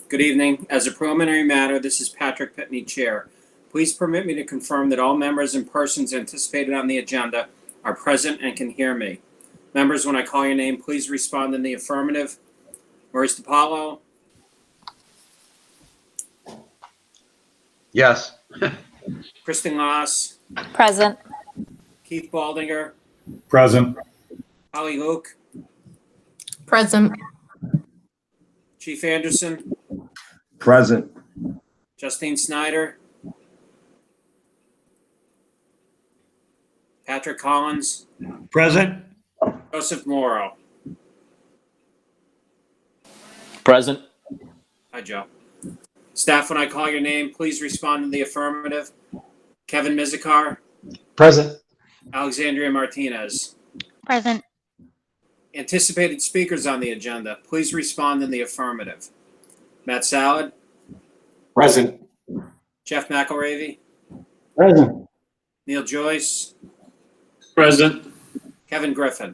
Good evening. As a preliminary matter, this is Patrick Pitney, Chair. Please permit me to confirm that all members and persons anticipated on the agenda are present and can hear me. Members, when I call your name, please respond in the affirmative. Maurice DiPaolo? Yes. Kristen Loss? Present. Keith Baldinger? Present. Holly Luke? Present. Chief Anderson? Present. Justine Snyder? Patrick Collins? Present. Joseph Morrow? Present. Hi, Joe. Staff, when I call your name, please respond in the affirmative. Kevin Mizikar? Present. Alexandria Martinez? Present. Anticipated speakers on the agenda, please respond in the affirmative. Matt Salad? Present. Jeff McElravy? Present. Neil Joyce? Present. Kevin Griffin?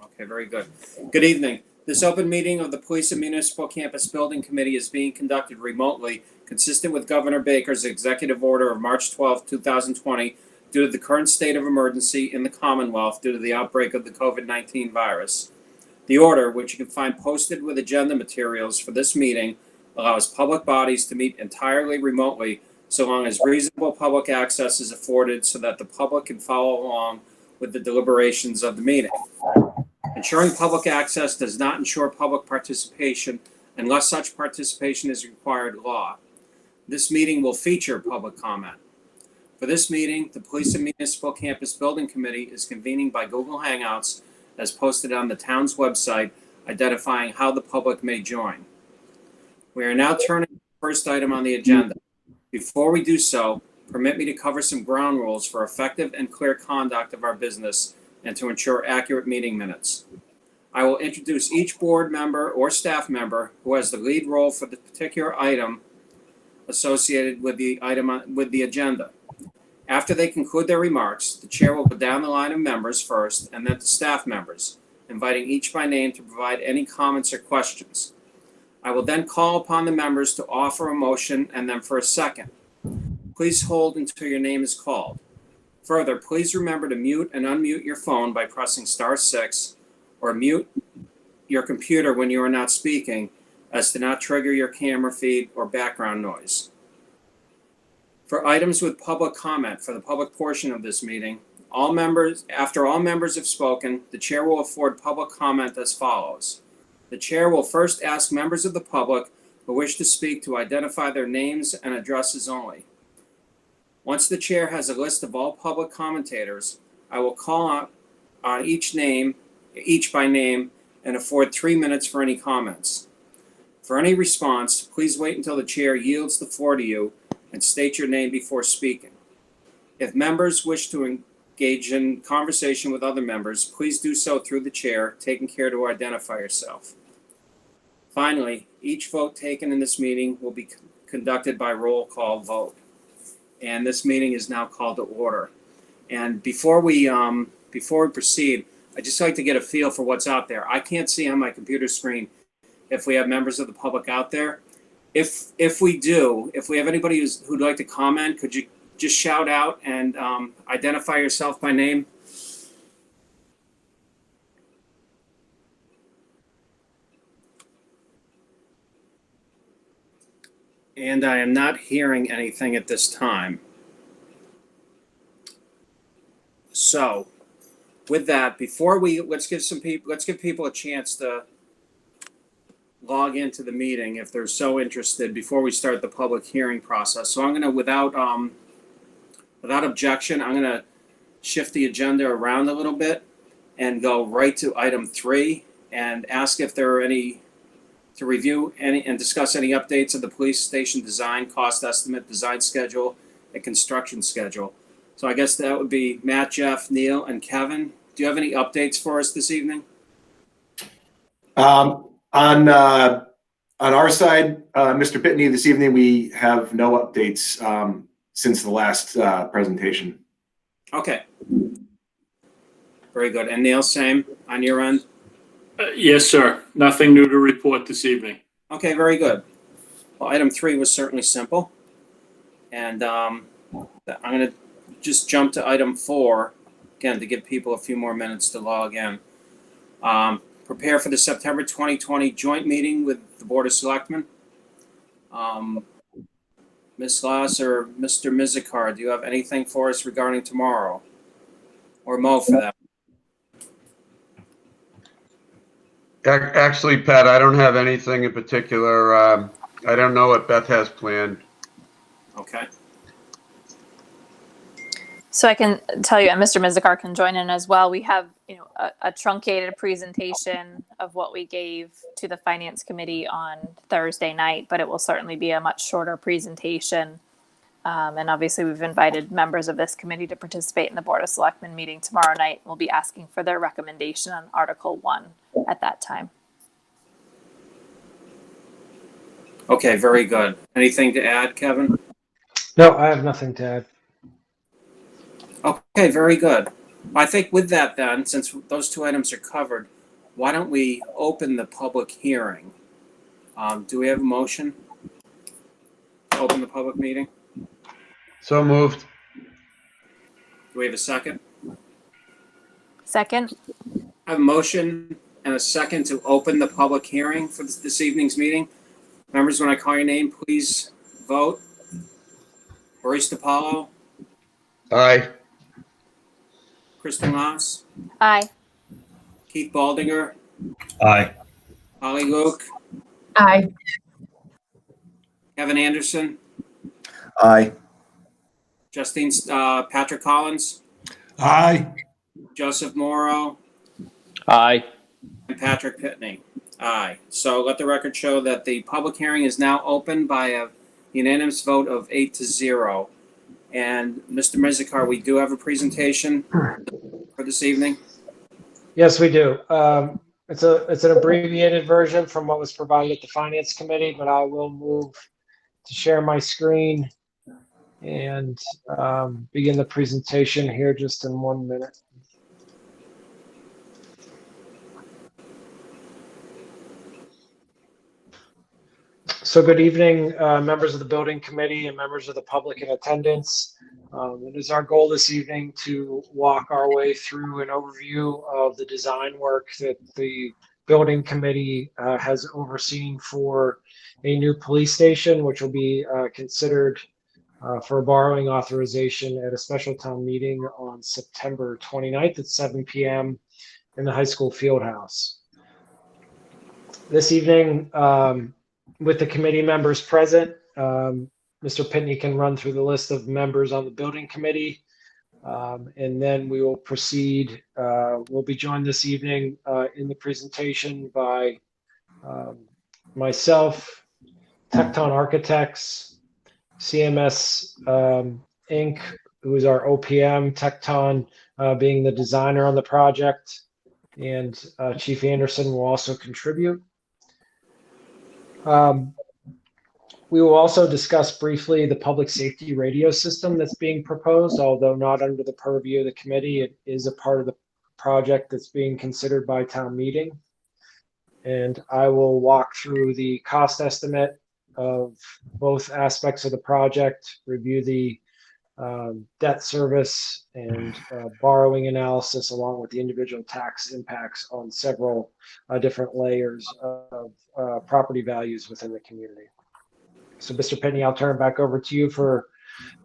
Okay, very good. Good evening. This open meeting of the Police and Municipal Campus Building Committee is being conducted remotely, consistent with Governor Baker's executive order of March 12, 2020, due to the current state of emergency in the Commonwealth due to the outbreak of the COVID-19 virus. The order, which you can find posted with agenda materials for this meeting, allows public bodies to meet entirely remotely so long as reasonable public access is afforded so that the public can follow along with the deliberations of the meeting. Ensuring public access does not ensure public participation unless such participation is required law. This meeting will feature public comment. For this meeting, the Police and Municipal Campus Building Committee is convening by Google Hangouts as posted on the town's website, identifying how the public may join. We are now turning to the first item on the agenda. Before we do so, permit me to cover some ground rules for effective and clear conduct of our business and to ensure accurate meeting minutes. I will introduce each board member or staff member who has the lead role for the particular item associated with the agenda. After they conclude their remarks, the chair will go down the line of members first and then to staff members, inviting each by name to provide any comments or questions. I will then call upon the members to offer a motion and then for a second. Please hold until your name is called. Further, please remember to mute and unmute your phone by pressing *6 or mute your computer when you are not speaking as to not trigger your camera feed or background noise. For items with public comment for the public portion of this meeting, after all members have spoken, the chair will afford public comment as follows. The chair will first ask members of the public who wish to speak to identify their names and addresses only. Once the chair has a list of all public commentators, I will call on each by name, and afford 3 minutes for any comments. For any response, please wait until the chair yields the floor to you and state your name before speaking. If members wish to engage in conversation with other members, please do so through the chair, taking care to identify yourself. Finally, each vote taken in this meeting will be conducted by roll call vote. And this meeting is now called to order. And before we proceed, I'd just like to get a feel for what's out there. I can't see on my computer screen if we have members of the public out there. If we have anybody who'd like to comment, could you just shout out and identify yourself by name? And I am not hearing anything at this time. So, with that, let's give people a chance to log into the meeting if they're so interested before we start the public hearing process. So I'm going to, without objection, I'm going to shift the agenda around a little bit and go right to item 3 and ask if there are any to review any and discuss any updates of the police station design, cost estimate, design schedule, and construction schedule. So I guess that would be Matt, Jeff, Neil, and Kevin. Do you have any updates for us this evening? On our side, Mr. Pitney, this evening we have no updates since the last presentation. Okay. Very good. And Neil, same on your end? Yes, sir. Nothing new to report this evening. Okay, very good. Well, item 3 was certainly simple. And I'm going to just jump to item 4, again, to give people a few more minutes to log in. Prepare for the September 2020 joint meeting with the Board of Selectmen. Ms. Lass or Mr. Mizikar, do you have anything for us regarding tomorrow? Or Mo for that? Actually, Pat, I don't have anything in particular. I don't know what Beth has planned. Okay. So I can tell you, and Mr. Mizikar can join in as well. We have, a truncated presentation of what we gave to the Finance Committee on Thursday night, but it will certainly be a much shorter presentation. And obviously, we've invited members of this committee to participate in the Board of Selectmen meeting tomorrow night. We'll be asking for their recommendation on Article 1 at that time. Okay, very good. Anything to add, Kevin? No, I have nothing to add. Okay, very good. I think with that then, since those 2 items are covered, why don't we open the public hearing? Do we have a motion to open the public meeting? So moved. Do we have a second? Second? I have a motion and a second to open the public hearing for this evening's meeting. Members, when I call your name, please vote. Maurice DiPaolo, Aye. Kristen Lass, Aye. Keith Baldinger, Aye. Holly Luke, Aye. Kevin Anderson, Aye. Justine, Patrick Collins, Aye. Joseph Morrow, Aye. and Patrick Pitney. Aye. So let the record show that the public hearing is now open by a unanimous vote of 8-0. And Mr. Mizikar, we do have a presentation for this evening. Yes, we do. It's an abbreviated version from what was provided at the Finance Committee, but I will move to share my screen and begin the presentation here just in 1 minute. So good evening, members of the Building Committee and members of the public in attendance. It is our goal this evening to walk our way through an overview of the design work that the Building Committee has overseen for a new police station, which will be considered for borrowing authorization at a special town meeting on September 29th at 7 p.m. in the high school field house. This evening, with the committee members present, Mr. Pitney can run through the list of members on the Building Committee, and then we will proceed. We'll be joined this evening in the presentation by myself, Tecton Architects, CMS Inc., who is our OPM, Tecton being the designer on the project, and Chief Anderson will also contribute. We will also discuss briefly the public safety radio system that's being proposed, although not under the purview of the committee. It is a part of the project that's being considered by town meeting. And I will walk through the cost estimate of both aspects of the project, review the debt service and borrowing analysis, along with the individual tax impacts on several different layers of property values within the community. So, Mr. Pitney, I'll turn it back over to you for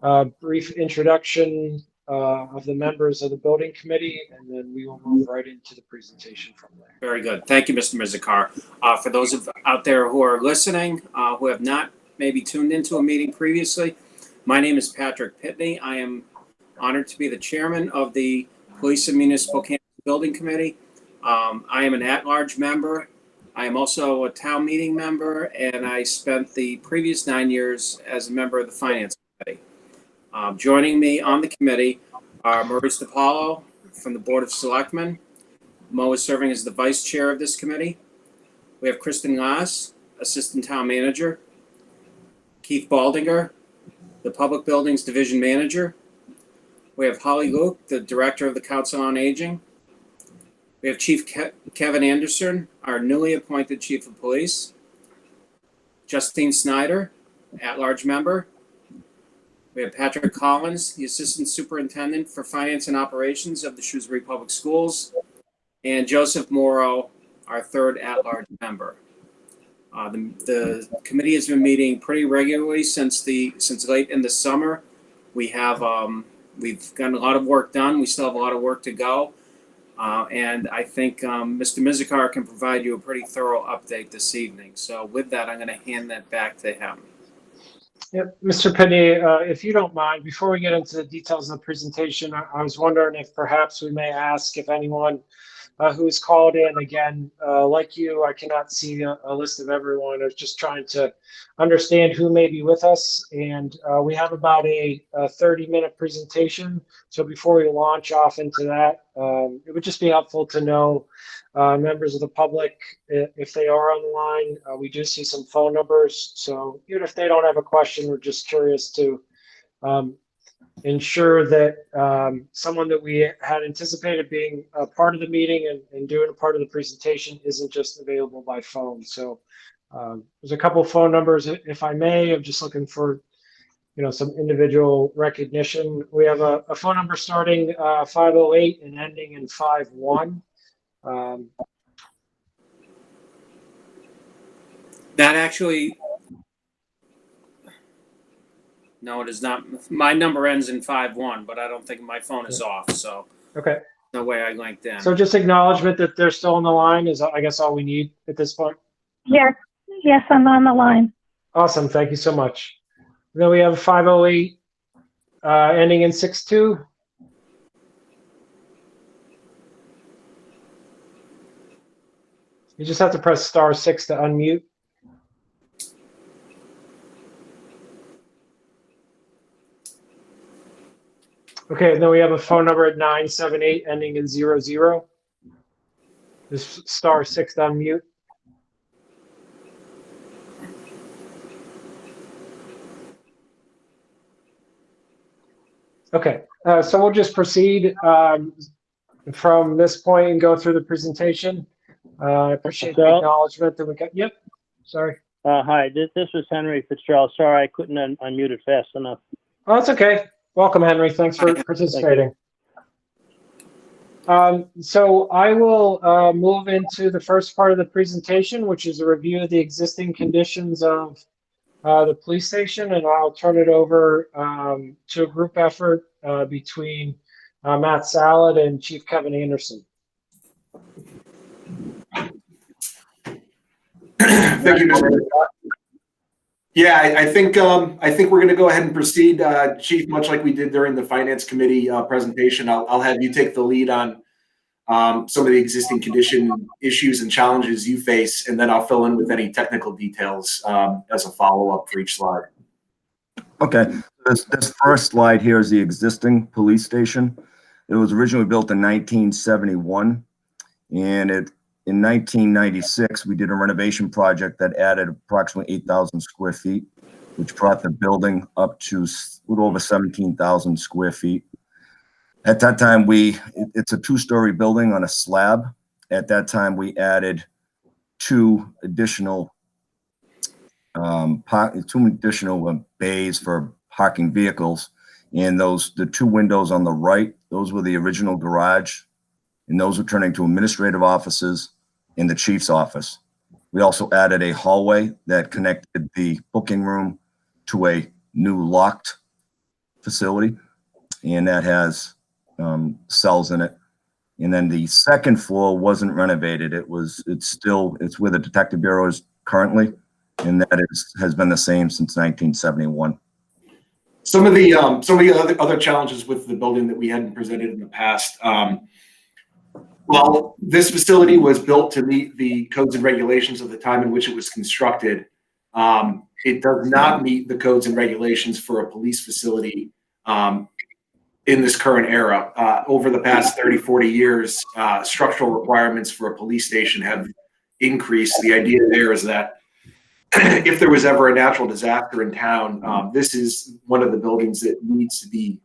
a brief introduction of the members of the Building Committee, and then we will move right into the presentation from there. Very good. Thank you, Mr. Mizikar. For those out there who are listening, who have not maybe tuned into a meeting previously, my name is Patrick Pitney. I am honored to be the chairman of the Police and Municipal Campus Building Committee. I am an at-large member. I am also a town meeting member, and I spent the previous 9 years as a member of the Finance Committee. Joining me on the committee are Maurice DiPaolo from the Board of Selectmen. Mo is serving as the vice chair of this committee. We have Kristen Lass, assistant town manager. Keith Baldinger, the Public Buildings Division Manager. We have Holly Luke, the Director of the Council on Aging. We have Chief Kevin Anderson, our newly appointed Chief of Police. Justine Snyder, at-large member. We have Patrick Collins, the Assistant Superintendent for Finance and Operations of the Shrewsbury Public Schools. And Joseph Morrow, our third at-large member. The committee has been meeting pretty regularly since late in the summer. We've gotten a lot of work done. We still have a lot of work to go. And I think Mr. Mizikar can provide you a pretty thorough update this evening. So with that, I'm going to hand that back to him. Yep. Mr. Pitney, if you don't mind, before we get into the details of the presentation, I was wondering if perhaps we may ask if anyone who's called in, again, like you, I cannot see a list of everyone. I was just trying to understand who may be with us. And we have about a 30-minute presentation. So before we launch off into that, it would just be helpful to know members of the public, if they are on the line. We do see some phone numbers. So even if they don't have a question, we're just curious to ensure that someone that we had anticipated being a part of the meeting and doing a part of the presentation isn't just available by phone. So there's a couple of phone numbers, if I may. I'm just looking for, some individual recognition. We have a phone number starting 508 and ending in 51. That actually, no, it is not. My number ends in 51, but I don't think my phone is off. So Okay. no way I linked in. So just acknowledgement that they're still on the line is, I guess, all we need at this point. Yes, I'm on the line. Awesome. Thank you so much. Then we have 508 ending in 62. You just have to press *6 to unmute. Okay, and then we have a phone number at 978 ending in 00. Just *6 to unmute. Okay, so we'll just proceed from this point and go through the presentation. I appreciate the acknowledgement that we got. Yep, sorry. Hi, this is Henry Fitzgerald. Sorry, I couldn't unmute it fast enough. Oh, that's okay. Welcome, Henry. Thanks for participating. So I will move into the first part of the presentation, which is a review of the existing conditions of the police station, and I'll turn it over to a group effort between Matt Salad and Chief Kevin Anderson. Thank you, Mr. Yeah, I think we're going to go ahead and proceed, Chief. Much like we did during the Finance Committee presentation, I'll have you take the lead on some of the existing condition issues and challenges you face, and then I'll fill in with any technical details as a follow-up for each slide. Okay, this first slide here is the existing police station. It was originally built in 1971, and in 1996, we did a renovation project that added approximately 8,000 square feet, which brought the building up to a little over 17,000 square feet. At that time, it's a two-story building on a slab. At that time, we added two additional bays for parking vehicles. And the two windows on the right, those were the original garage, and those were turning to administrative offices in the chief's office. We also added a hallway that connected the booking room to a new locked facility, and that has cells in it. And then the second floor wasn't renovated. It's where the Detective Bureau is currently, and that has been the same since 1971. Some of the other challenges with the building that we hadn't presented in the past. Well, this facility was built to meet the codes and regulations of the time in which it was constructed. It does not meet the codes and regulations for a police facility in this current era. Over the past 30, 40 years, structural requirements for a police station have increased. The idea there is that if there was ever a natural disaster in town, this is one of the buildings that needs to be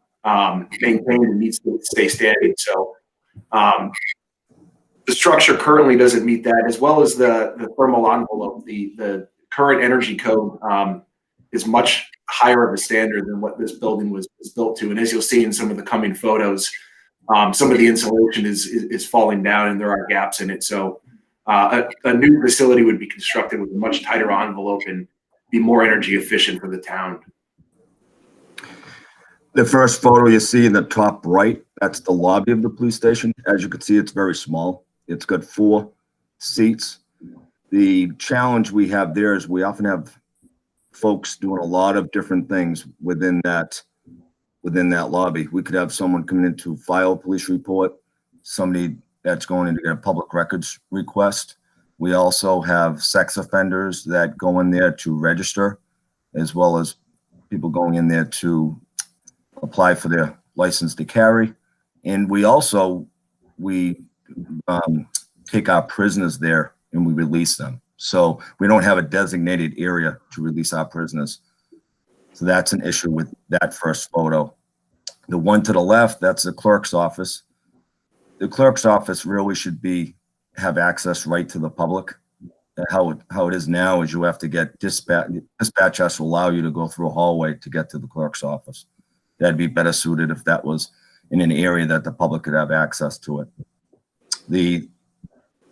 maintained and needs to stay standing. So The structure currently doesn't meet that, as well as the thermal envelope. The current energy code is much higher of a standard than what this building was built to. And as you'll see in some of the coming photos, some of the insulation is falling down and there are gaps in it. So a new facility would be constructed with a much tighter envelope and be more energy efficient for the town. The first photo you see in the top right, that's the lobby of the police station. As you can see, it's very small. It's got 4 seats. The challenge we have there is we often have folks doing a lot of different things within that lobby. We could have someone coming in to file a police report, somebody that's going in to get a public records request. We also have sex offenders that go in there to register, as well as people going in there to apply for their license to carry. And we also, take our prisoners there and we release them. So we don't have a designated area to release our prisoners. So that's an issue with that first photo. The one to the left, that's the clerk's office. The clerk's office really should have access right to the public. How it is now is you have to get dispatch has to allow you to go through a hallway to get to the clerk's office. That'd be better suited if that was in an area that the public could have access to it. The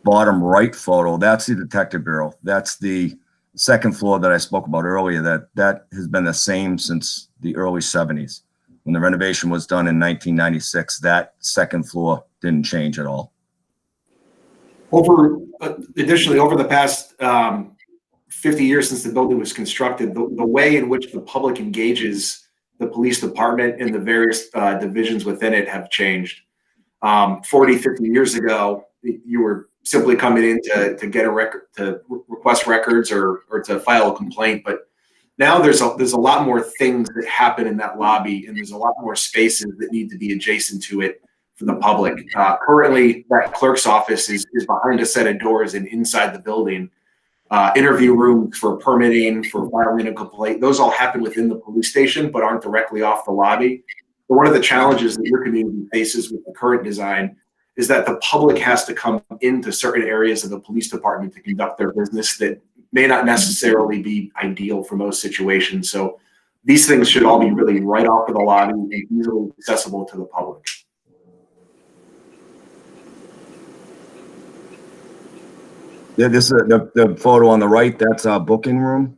bottom right photo, that's the detective bureau. That's the second floor that I spoke about earlier. That has been the same since the early 70s. When the renovation was done in 1996, that second floor didn't change at all. Additionally, over the past 50 years since the building was constructed, the way in which the public engages the police department and the various divisions within it have changed. 40, 50 years ago, you were simply coming in to get a record, to request records or to file a complaint. But now there's a lot more things that happen in that lobby, and there's a lot more spaces that need to be adjacent to it for the public. Currently, that clerk's office is behind a set of doors and inside the building. Interview rooms for permitting, for filing a complaint, those all happen within the police station, but aren't directly off the lobby. But one of the challenges that your community faces with the current design is that the public has to come into certain areas of the police department to conduct their business that may not necessarily be ideal for most situations. So these things should all be really right off of the lobby and easily accessible to the public. Yeah, this is the photo on the right. That's our booking room.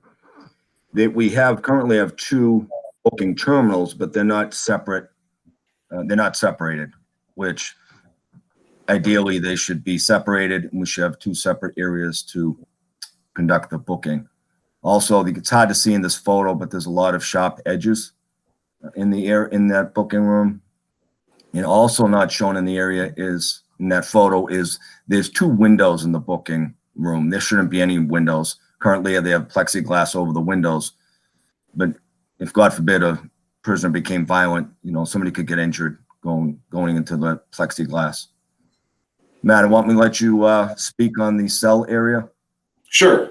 We currently have 2 booking terminals, but they're not separate. They're not separated, which ideally they should be separated, and we should have 2 separate areas to conduct the booking. Also, it's hard to see in this photo, but there's a lot of sharp edges in that booking room. And also not shown in the area in that photo is there's 2 windows in the booking room. There shouldn't be any windows. Currently, they have plexiglass over the windows, but if God forbid a prisoner became violent, somebody could get injured going into the plexiglass. Matt, I want me to let you speak on the cell area. Sure.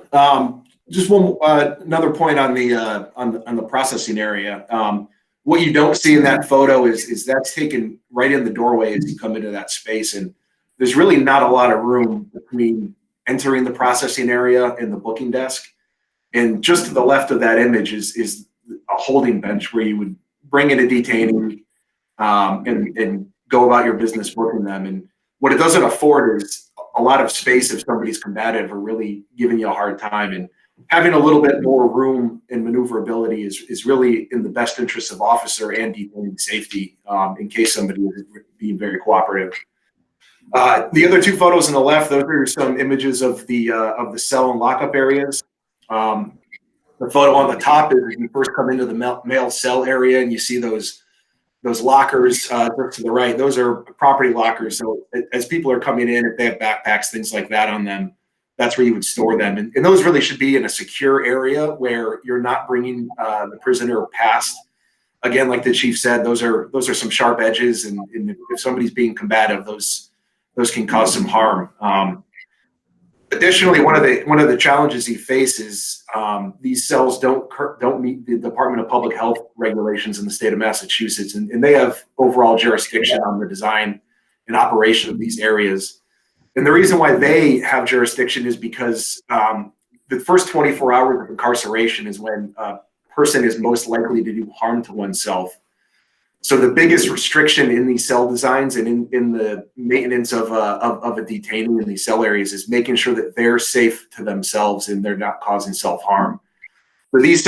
Just another point on the processing area. What you don't see in that photo is that's taken right in the doorway as you come into that space, and there's really not a lot of room between entering the processing area and the booking desk. And just to the left of that image is a holding bench where you would bring in a detainee and go about your business booking them. And what it doesn't afford is a lot of space if somebody's combative or really giving you a hard time. And having a little bit more room and maneuverability is really in the best interest of officer and detainee safety in case somebody is being very cooperative. The other 2 photos on the left, those are some images of the cell and lockup areas. The photo on the top is when you first come into the male cell area and you see those lockers to the right. Those are property lockers. So as people are coming in, if they have backpacks, things like that on them, that's where you would store them. And those really should be in a secure area where you're not bringing the prisoner past. Again, like the chief said, those are some sharp edges, and if somebody's being combative, those can cause some harm. Additionally, one of the challenges he faces, these cells don't meet the Department of Public Health regulations in the state of Massachusetts, and they have overall jurisdiction on the design and operation of these areas. And the reason why they have jurisdiction is because the first 24 hours of incarceration is when a person is most likely to do harm to oneself. So the biggest restriction in these cell designs and in the maintenance of a detainee in these cell areas is making sure that they're safe to themselves and they're not causing self-harm. For these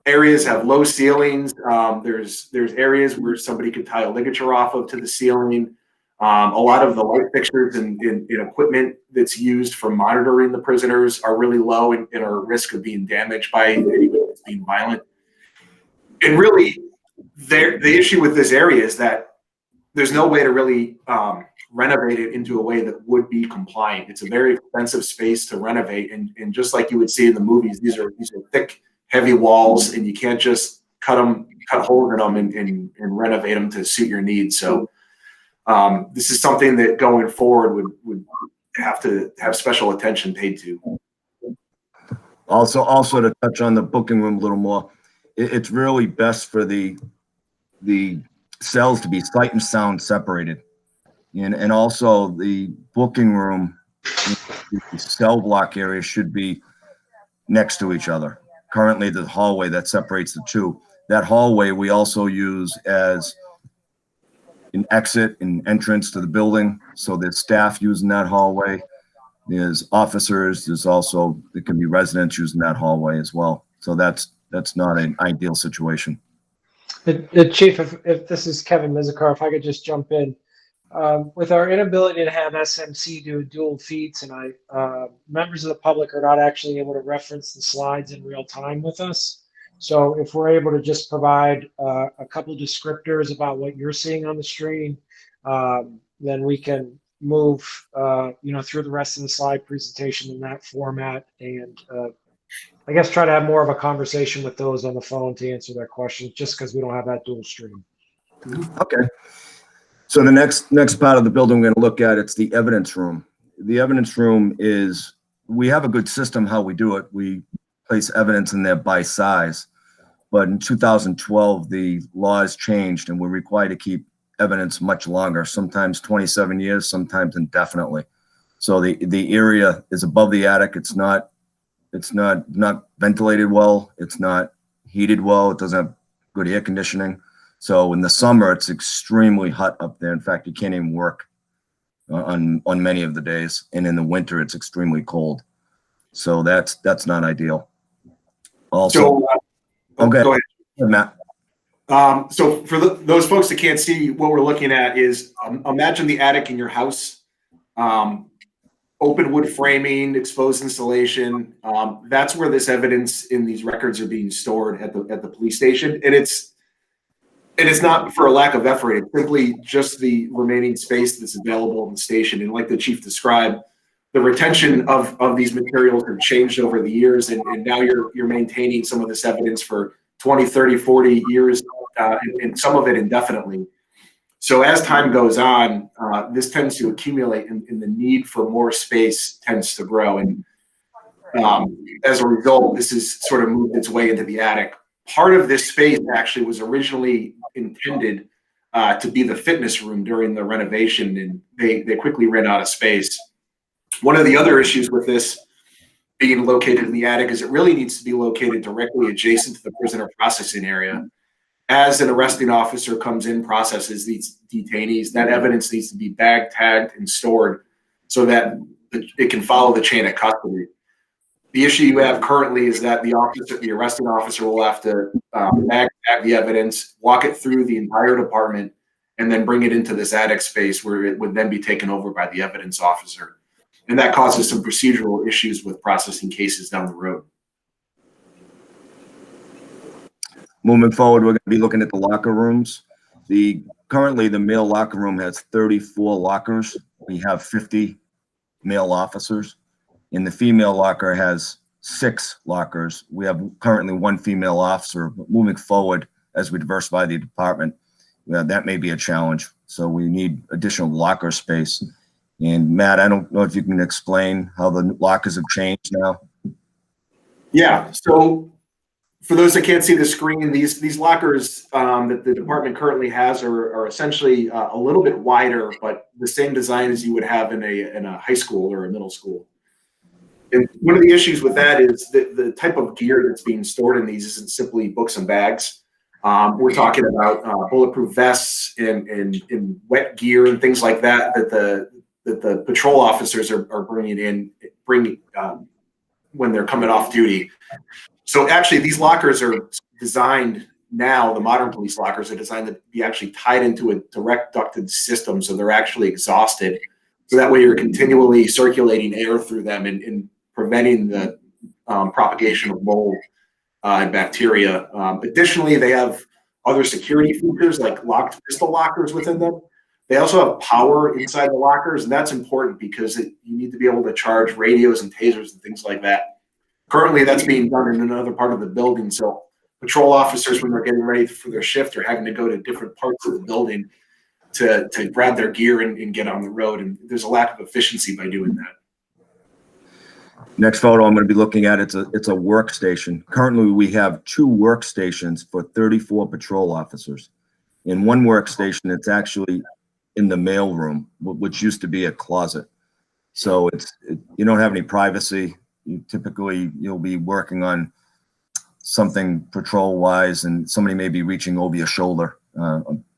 areas have low ceilings. There's areas where somebody could tie a ligature off of to the ceiling. A lot of the light fixtures and equipment that's used for monitoring the prisoners are really low and are at risk of being damaged by anybody that's being violent. And really, the issue with this area is that there's no way to really renovate it into a way that would be compliant. It's a very expensive space to renovate, and just like you would see in the movies, these are thick, heavy walls, and you can't just cut holes in them and renovate them to suit your needs. So this is something that going forward would have to have special attention paid to. Also to touch on the booking room a little more, it's really best for the cells to be sight and sound separated. And also the booking room, the cell block area should be next to each other. Currently, the hallway that separates the two. That hallway we also use as an exit and entrance to the building. So there's staff using that hallway. There's officers. There can be residents using that hallway as well. So that's not an ideal situation. Chief, if this is Kevin Mizikar, if I could just jump in. With our inability to have SMC do dual feed tonight, members of the public are not actually able to reference the slides in real time with us. So if we're able to just provide a couple descriptors about what you're seeing on the screen, then we can move through the rest of the slide presentation in that format, and I guess try to have more of a conversation with those on the phone to answer their questions, just because we don't have that dual stream. Okay. So the next part of the building we're going to look at, it's the evidence room. The evidence room is, we have a good system how we do it. We place evidence in there by size. But in 2012, the laws changed and we're required to keep evidence much longer, sometimes 27 years, sometimes indefinitely. So the area is above the attic. It's not ventilated well. It's not heated well. It doesn't have good air conditioning. So in the summer, it's extremely hot up there. In fact, you can't even work on many of the days. And in the winter, it's extremely cold. So that's not ideal. Also, okay, go ahead, Matt. So for those folks that can't see, what we're looking at is imagine the attic in your house. Open wood framing, exposed insulation. That's where this evidence in these records are being stored at the police station, and it's not for a lack of effort. It's simply just the remaining space that's available in the station. And like the chief described, the retention of these materials have changed over the years, and now you're maintaining some of this evidence for 20, 30, 40 years, and some of it indefinitely. So as time goes on, this tends to accumulate, and the need for more space tends to grow. And as a result, this has sort of moved its way into the attic. Part of this space actually was originally intended to be the fitness room during the renovation, and they quickly ran out of space. One of the other issues with this being located in the attic is it really needs to be located directly adjacent to the prisoner processing area. As an arresting officer comes in, processes these detainees, that evidence needs to be bagged, tagged, and stored so that it can follow the chain of custody. The issue you have currently is that the arresting officer will have to tag the evidence, walk it through the entire department, and then bring it into this attic space where it would then be taken over by the evidence officer. And that causes some procedural issues with processing cases down the road. Moving forward, we're going to be looking at the locker rooms. Currently, the male locker room has 34 lockers. We have 50 male officers. And the female locker has 6 lockers. We have currently 1 female officer. But moving forward, as we diversify the department, that may be a challenge. So we need additional locker space. And Matt, I don't know if you can explain how the lockers have changed now. Yeah. So For those that can't see the screen, these lockers that the department currently has are essentially a little bit wider, but the same design as you would have in a high school or a middle school. And one of the issues with that is that the type of gear that's being stored in these isn't simply books and bags. We're talking about bulletproof vests and wet gear and things like that that the patrol officers are bringing when they're coming off duty. So actually, these lockers are designed now. The modern police lockers are designed to be actually tied into a direct ducted system, so they're actually exhausted. So that way, you're continually circulating air through them and preventing the propagation of mold and bacteria. Additionally, they have other security features like locked pistol lockers within them. They also have power inside the lockers, and that's important because you need to be able to charge radios and tasers and things like that. Currently, that's being done in another part of the building, so patrol officers, when they're getting ready for their shift, are having to go to different parts of the building to grab their gear and get on the road, and there's a lack of efficiency by doing that. Next photo I'm going to be looking at, it's a workstation. Currently, we have 2 workstations for 34 patrol officers. In one workstation, it's actually in the mail room, which used to be a closet. So you don't have any privacy. You'll be working on something patrol-wise, and somebody may be reaching over your shoulder,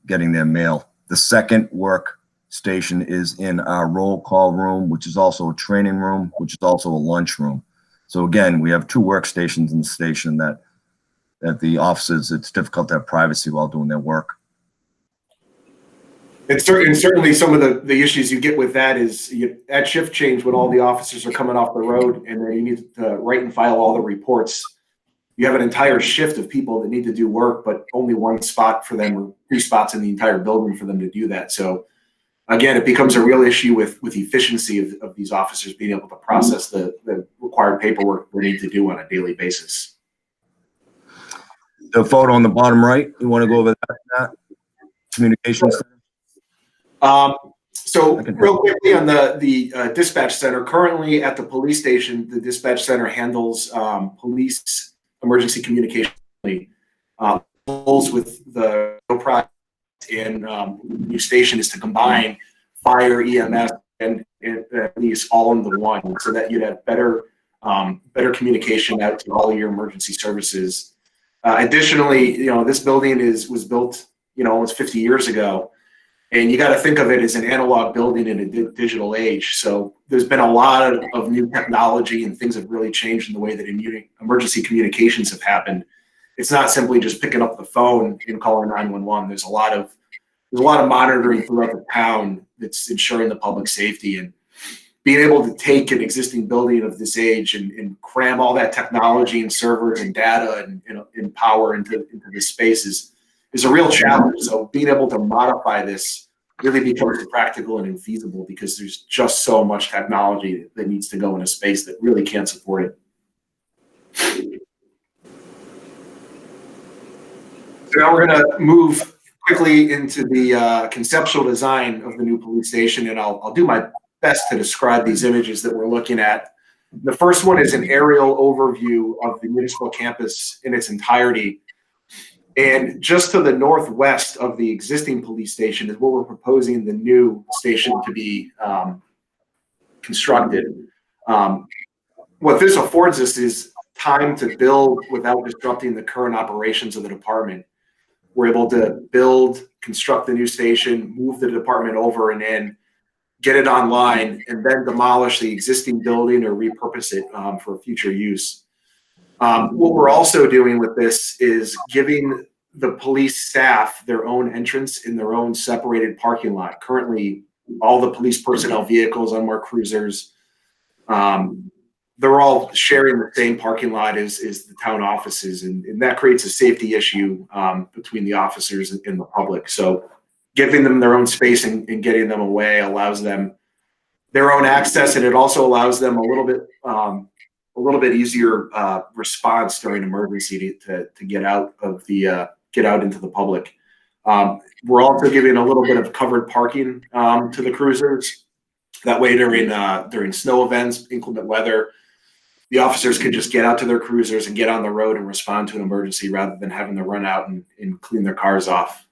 getting their mail. The second workstation is in our roll call room, which is also a training room, which is also a lunch room. So again, we have 2 workstations in the station that the officers, it's difficult to have privacy while doing their work. And certainly some of the issues you get with that is at shift change, when all the officers are coming off the road and then you need to write and file all the reports, you have an entire shift of people that need to do work, but only one spot for them, or 3 spots in the entire building for them to do that. So again, it becomes a real issue with efficiency of these officers being able to process the required paperwork they need to do on a daily basis. The photo on the bottom right, you want to go over that? Communications. So real quickly on the dispatch center, currently at the police station, the dispatch center handles police emergency communication. Goals with the project and new station is to combine fire, EMS, and police all into one, so that you'd have better communication out to all your emergency services. Additionally, this building was built almost 50 years ago. And you got to think of it as an analog building in a digital age. So there's been a lot of new technology, and things have really changed in the way that emergency communications have happened. It's not simply just picking up the phone and calling 911. There's a lot of monitoring throughout the town that's ensuring the public safety, and being able to take an existing building of this age and cram all that technology and servers and data and power into this space is a real challenge. So being able to modify this really becomes practical and infeasible, because there's just so much technology that needs to go in a space that really can't support it. So now we're going to move quickly into the conceptual design of the new police station, and I'll do my best to describe these images that we're looking at. The first one is an aerial overview of the municipal campus in its entirety. And just to the northwest of the existing police station is what we're proposing the new station to be constructed. What this affords us is time to build without disrupting the current operations of the department. We're able to build, construct the new station, move the department over and in, get it online, and then demolish the existing building or repurpose it for future use. What we're also doing with this is giving the police staff their own entrance in their own separated parking lot. Currently, all the police personnel vehicles, unmarked cruisers, they're all sharing the same parking lot as the town offices, and that creates a safety issue between the officers and the public. So giving them their own space and getting them away allows them their own access, and it also allows them a little bit easier response during emergency to get out into the public. We're also giving a little bit of covered parking to the cruisers. That way, during snow events, inclement weather, the officers could just get out to their cruisers and get on the road and respond to an emergency rather than having to run out and clean their cars off.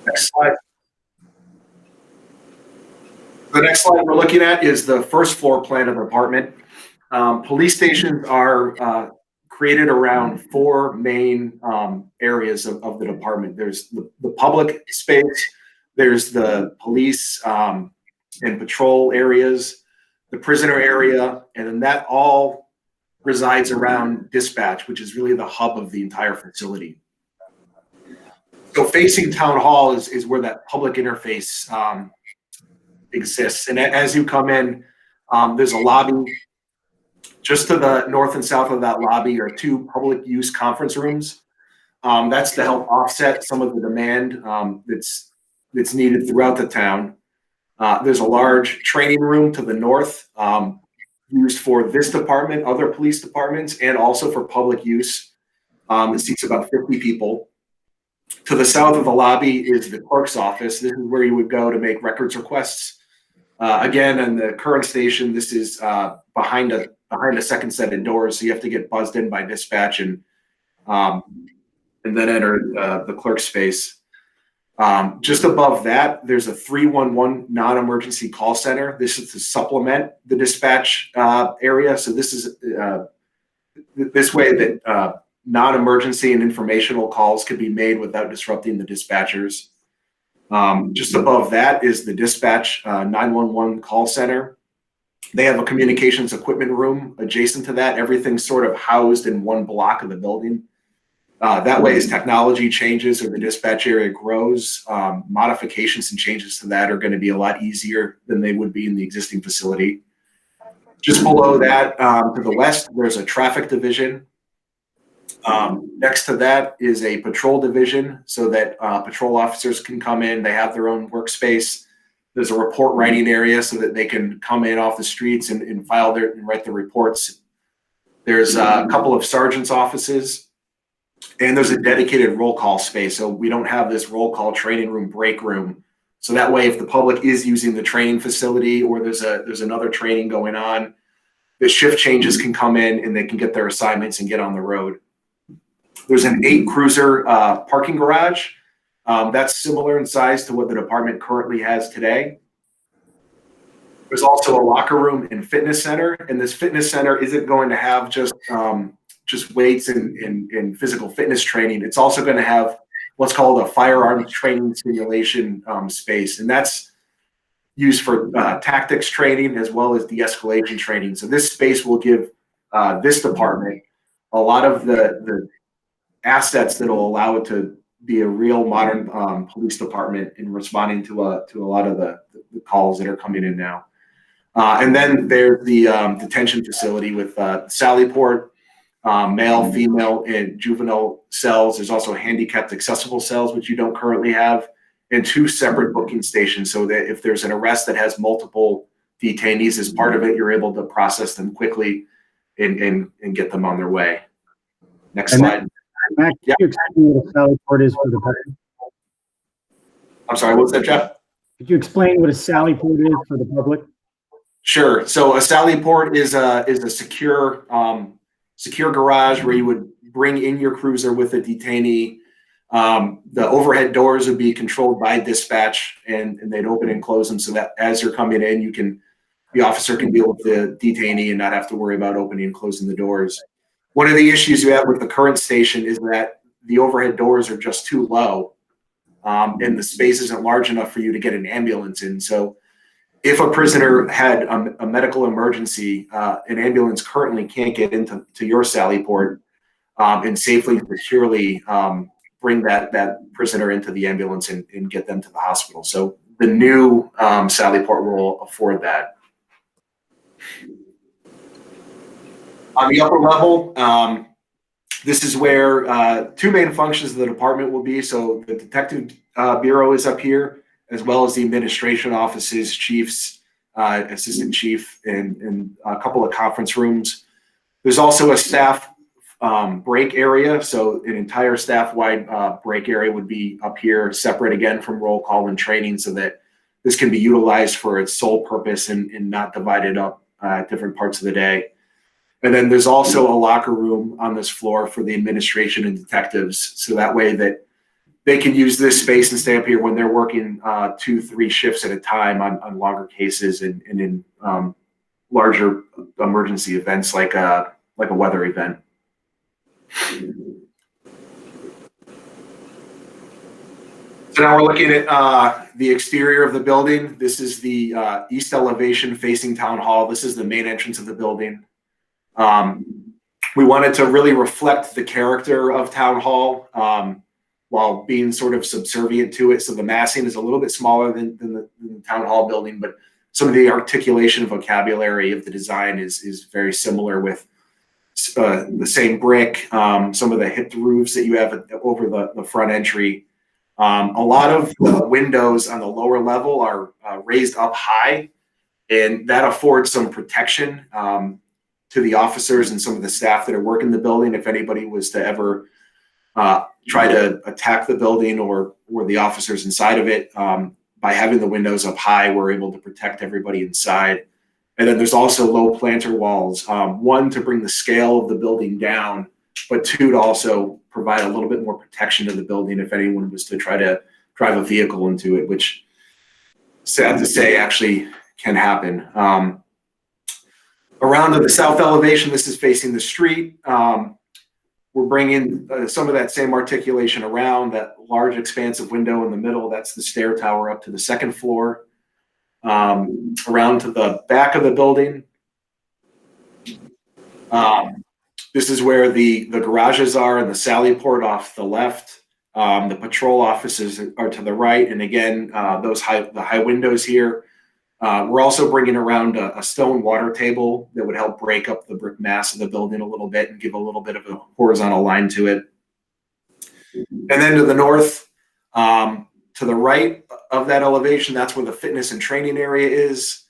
Next slide. The next slide we're looking at is the first floor plan of the apartment. Police stations are created around four main areas of the department. There's the public space, there's the police and patrol areas, the prisoner area, and then that all resides around dispatch, which is really the hub of the entire facility. So facing town hall is where that public interface exists. And as you come in, there's a lobby. Just to the north and south of that lobby are two public use conference rooms. That's to help offset some of the demand that's needed throughout the town. There's a large training room to the north used for this department, other police departments, and also for public use. It seats about 50 people. To the south of the lobby is the clerk's office. This is where you would go to make records requests. Again, in the current station, this is behind a second set of doors, so you have to get buzzed in by dispatch and then enter the clerk's space. Just above that, there's a 311 non-emergency call center. This is to supplement the dispatch area. So this is this way that non-emergency and informational calls can be made without disrupting the dispatchers. Just above that is the dispatch 911 call center. They have a communications equipment room adjacent to that. Everything's sort of housed in one block of the building. That way, as technology changes or the dispatch area grows, modifications and changes to that are going to be a lot easier than they would be in the existing facility. Just below that, to the west, there's a traffic division. Next to that is a patrol division so that patrol officers can come in. They have their own workspace. There's a report writing area so that they can come in off the streets and write their reports. There's a couple of sergeants' offices, and there's a dedicated roll call space. So we don't have this roll call training room break room. So that way, if the public is using the training facility or there's another training going on, the shift changes can come in and they can get their assignments and get on the road. There's an 8-cruiser parking garage. That's similar in size to what the department currently has today. There's also a locker room and fitness center, and this fitness center isn't going to have just weights and physical fitness training. It's also going to have what's called a firearms training simulation space, and that's used for tactics training as well as de-escalation training. So this space will give this department a lot of the assets that will allow it to be a real modern police department in responding to a lot of the calls that are coming in now. And then there's the detention facility with Sallyport, male, female, and juvenile cells. There's also handicapped accessible cells, which you don't currently have, and 2 separate booking stations so that if there's an arrest that has multiple detainees as part of it, you're able to process them quickly and get them on their way. Next slide. Matt, can you explain what a Sallyport is for the public? I'm sorry, what was that, Jeff? Could you explain what a Sallyport is for the public? Sure. So a Sallyport is a secure garage where you would bring in your cruiser with a detainee. The overhead doors would be controlled by dispatch, and they'd open and close them so that as you're coming in, the officer can deal with the detainee and not have to worry about opening and closing the doors. One of the issues you have with the current station is that the overhead doors are just too low, and the space isn't large enough for you to get an ambulance in. So if a prisoner had a medical emergency, an ambulance currently can't get into your Sallyport and safely and securely bring that prisoner into the ambulance and get them to the hospital. So the new Sallyport will afford that. On the upper level, this is where 2 main functions of the department will be. So the detective bureau is up here, as well as the administration offices, chiefs, assistant chief, and a couple of conference rooms. There's also a staff break area. So an entire staff-wide break area would be up here, separate again from roll call and training, so that this can be utilized for its sole purpose and not divided up different parts of the day. And then there's also a locker room on this floor for the administration and detectives. So that way that they can use this space and stay up here when they're working 2-3 shifts at a time on longer cases and in larger emergency events like a weather event. So now we're looking at the exterior of the building. This is the east elevation facing Town Hall. This is the main entrance of the building. We wanted to really reflect the character of Town Hall while being sort of subservient to it. So the massing is a little bit smaller than the Town Hall building, but some of the articulation vocabulary of the design is very similar with the same brick, some of the hipped roofs that you have over the front entry. A lot of the windows on the lower level are raised up high, and that affords some protection to the officers and some of the staff that are working the building if anybody was to ever try to attack the building or the officers inside of it. By having the windows up high, we're able to protect everybody inside. And then there's also low planter walls, one to bring the scale of the building down, but two to also provide a little bit more protection to the building if anyone was to try to drive a vehicle into it, which, sad to say, actually can happen. Around to the south elevation, this is facing the street. We're bringing some of that same articulation around that large expansive window in the middle. That's the stair tower up to the second floor. Around to the back of the building. This is where the garages are and the sally port off the left. The patrol offices are to the right. And again, the high windows here. We're also bringing around a stone water table that would help break up the brick mass of the building a little bit and give a little bit of a horizontal line to it. And then to the north, to the right of that elevation, that's where the fitness and training area is.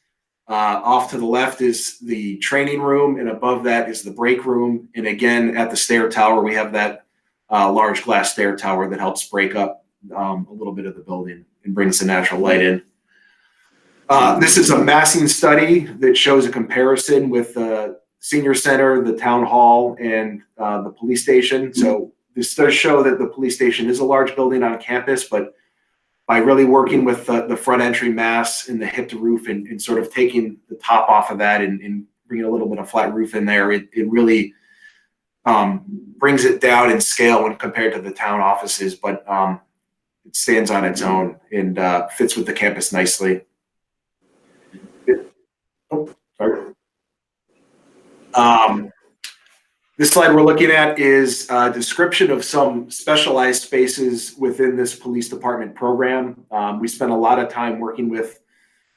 Off to the left is the training room, and above that is the break room. And again, at the stair tower, we have that large glass stair tower that helps break up a little bit of the building and brings the natural light in. This is a massing study that shows a comparison with the senior center, the town hall, and the police station. So this does show that the police station is a large building on campus, but by really working with the front entry mass and the hipped roof and sort of taking the top off of that and bringing a little bit of flat roof in there, it really brings it down in scale when compared to the town offices, but it stands on its own and fits with the campus nicely. Oh, sorry. This slide we're looking at is a description of some specialized spaces within this police department program. We spent a lot of time working with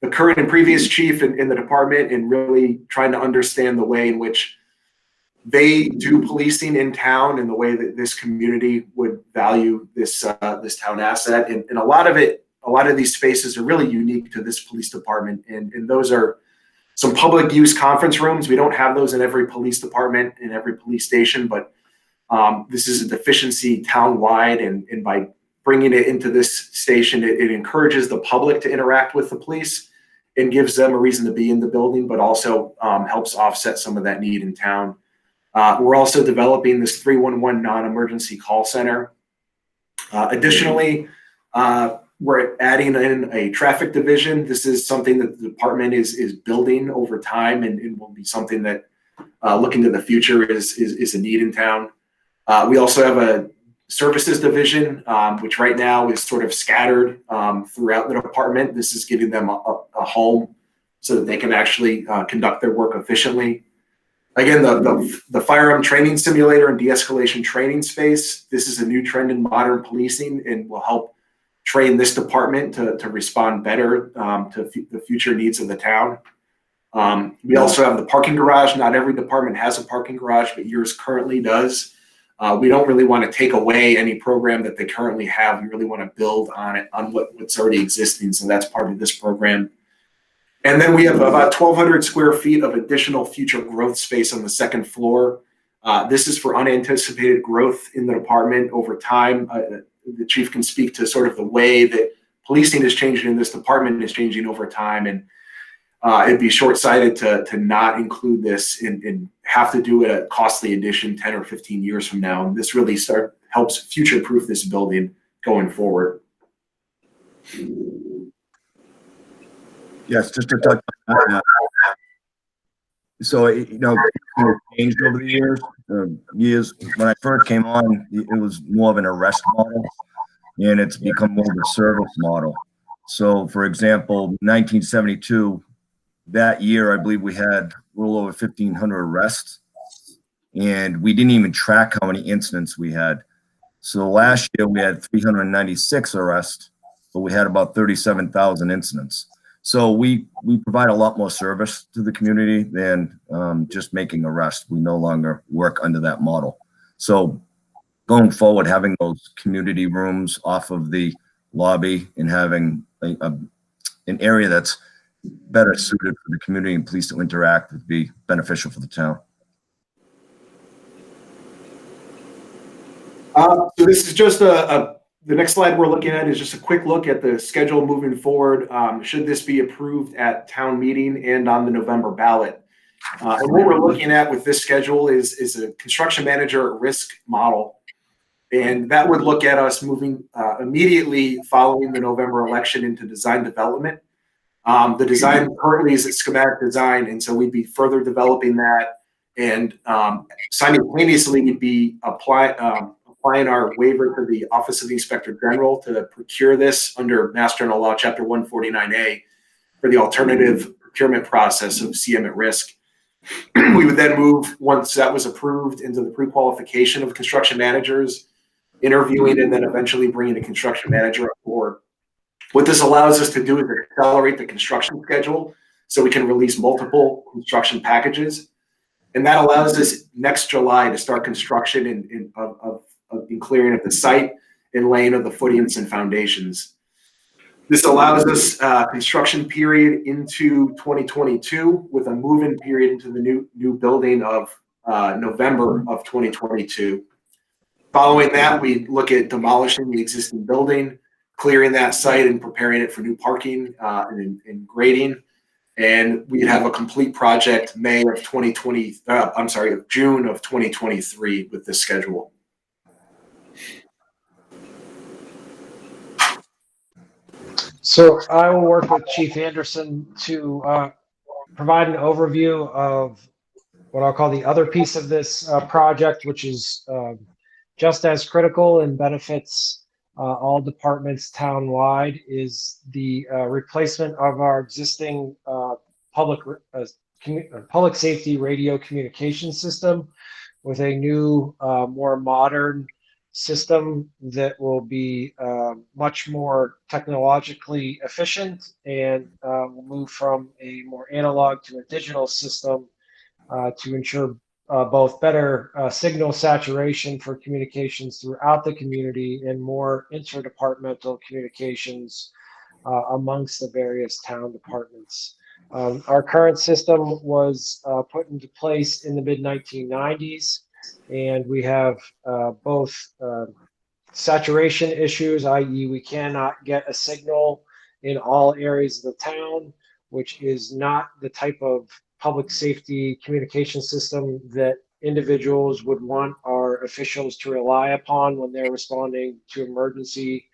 the current and previous chief in the department and really trying to understand the way in which they do policing in town and the way that this community would value this this town asset. And a lot of these spaces are really unique to this police department, and those are some public use conference rooms. We don't have those in every police department, in every police station, but this is a deficiency town-wide, and by bringing it into this station, it encourages the public to interact with the police and gives them a reason to be in the building, but also helps offset some of that need in town. We're also developing this 311 non-emergency call center. Additionally, we're adding in a traffic division. This is something that the department is building over time and will be something that, looking to the future, is a need in town. We also have a services division, which right now is sort of scattered throughout the department. This is giving them a home so that they can actually conduct their work efficiently. Again, the firearm training simulator and de-escalation training space. This is a new trend in modern policing and will help train this department to respond better to the future needs of the town. We also have the parking garage. Not every department has a parking garage, but yours currently does. We don't really want to take away any program that they currently have. We really want to build on it, on what's already existing. So that's part of this program. And then we have about 1,200 square feet of additional future growth space on the second floor. This is for unanticipated growth in the department over time. The chief can speak to sort of the way that policing is changing and this department is changing over time, and it'd be short-sighted to not include this and have to do a costly addition 10 or 15 years from now. And this really helps future-proof this building going forward. Yes, just to touch on that. So, you know, it's changed over the years. When I first came on, it was more of an arrest model, and it's become more of a service model. So, for example, 1972, that year, I believe we had a little over 1,500 arrests, and we didn't even track how many incidents we had. So last year we had 396 arrests, but we had about 37,000 incidents. So we provide a lot more service to the community than just making arrests. We no longer work under that model. So going forward, having those community rooms off of the lobby and having an area that's better suited for the community and police to interact would be beneficial for the town. So this is just the next slide we're looking at is just a quick look at the schedule moving forward. Should this be approved at town meeting and on the November ballot? And what we're looking at with this schedule is a construction manager risk model. And that would look at us moving immediately following the November election into design development. The design currently is a schematic design, and so we'd be further developing that, and simultaneously we'd be applying our waiver to the Office of the Inspector General to procure this under Mass General Law, Chapter 149A, for the alternative procurement process of CM at risk. We would then move, once that was approved, into the pre-qualification of construction managers, interviewing, and then eventually bringing a construction manager on board. What this allows us to do is accelerate the construction schedule so we can release multiple construction packages. And that allows us next July to start construction in clearing of the site and laying of the footings and foundations. This allows us construction period into 2022 with a move-in period into the new building of November of 2022. Following that, we look at demolishing the existing building, clearing that site and preparing it for new parking and grading. And we'd have a complete project June of 2023 with this schedule. So I will work with Chief Anderson to provide an overview of what I'll call the other piece of this project, which is just as critical and benefits all departments town-wide, is the replacement of our existing public safety radio communication system with a new, more modern system that will be much more technologically efficient and will move from a more analog to a digital system to ensure both better signal saturation for communications throughout the community and more interdepartmental communications amongst the various town departments. Our current system was put into place in the mid-1990s, and we have both saturation issues, i.e. we cannot get a signal in all areas of the town, which is not the type of public safety communication system that individuals would want our officials to rely upon when they're responding to emergency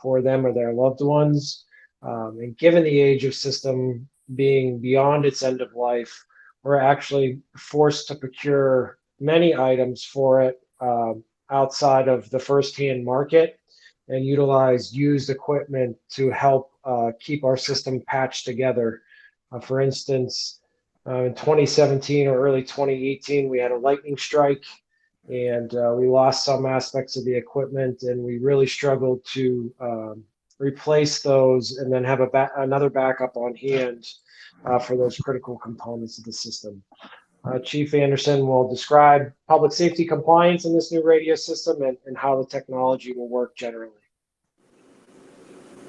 for them or their loved ones. And given the age of system being beyond its end of life, we're actually forced to procure many items for it outside of the first-hand market and utilize used equipment to help keep our system patched together. For instance, in 2017 or early 2018, we had a lightning strike and we lost some aspects of the equipment, and we really struggled to replace those and then have another backup on hand for those critical components of the system. Chief Anderson will describe public safety compliance in this new radio system and how the technology will work generally.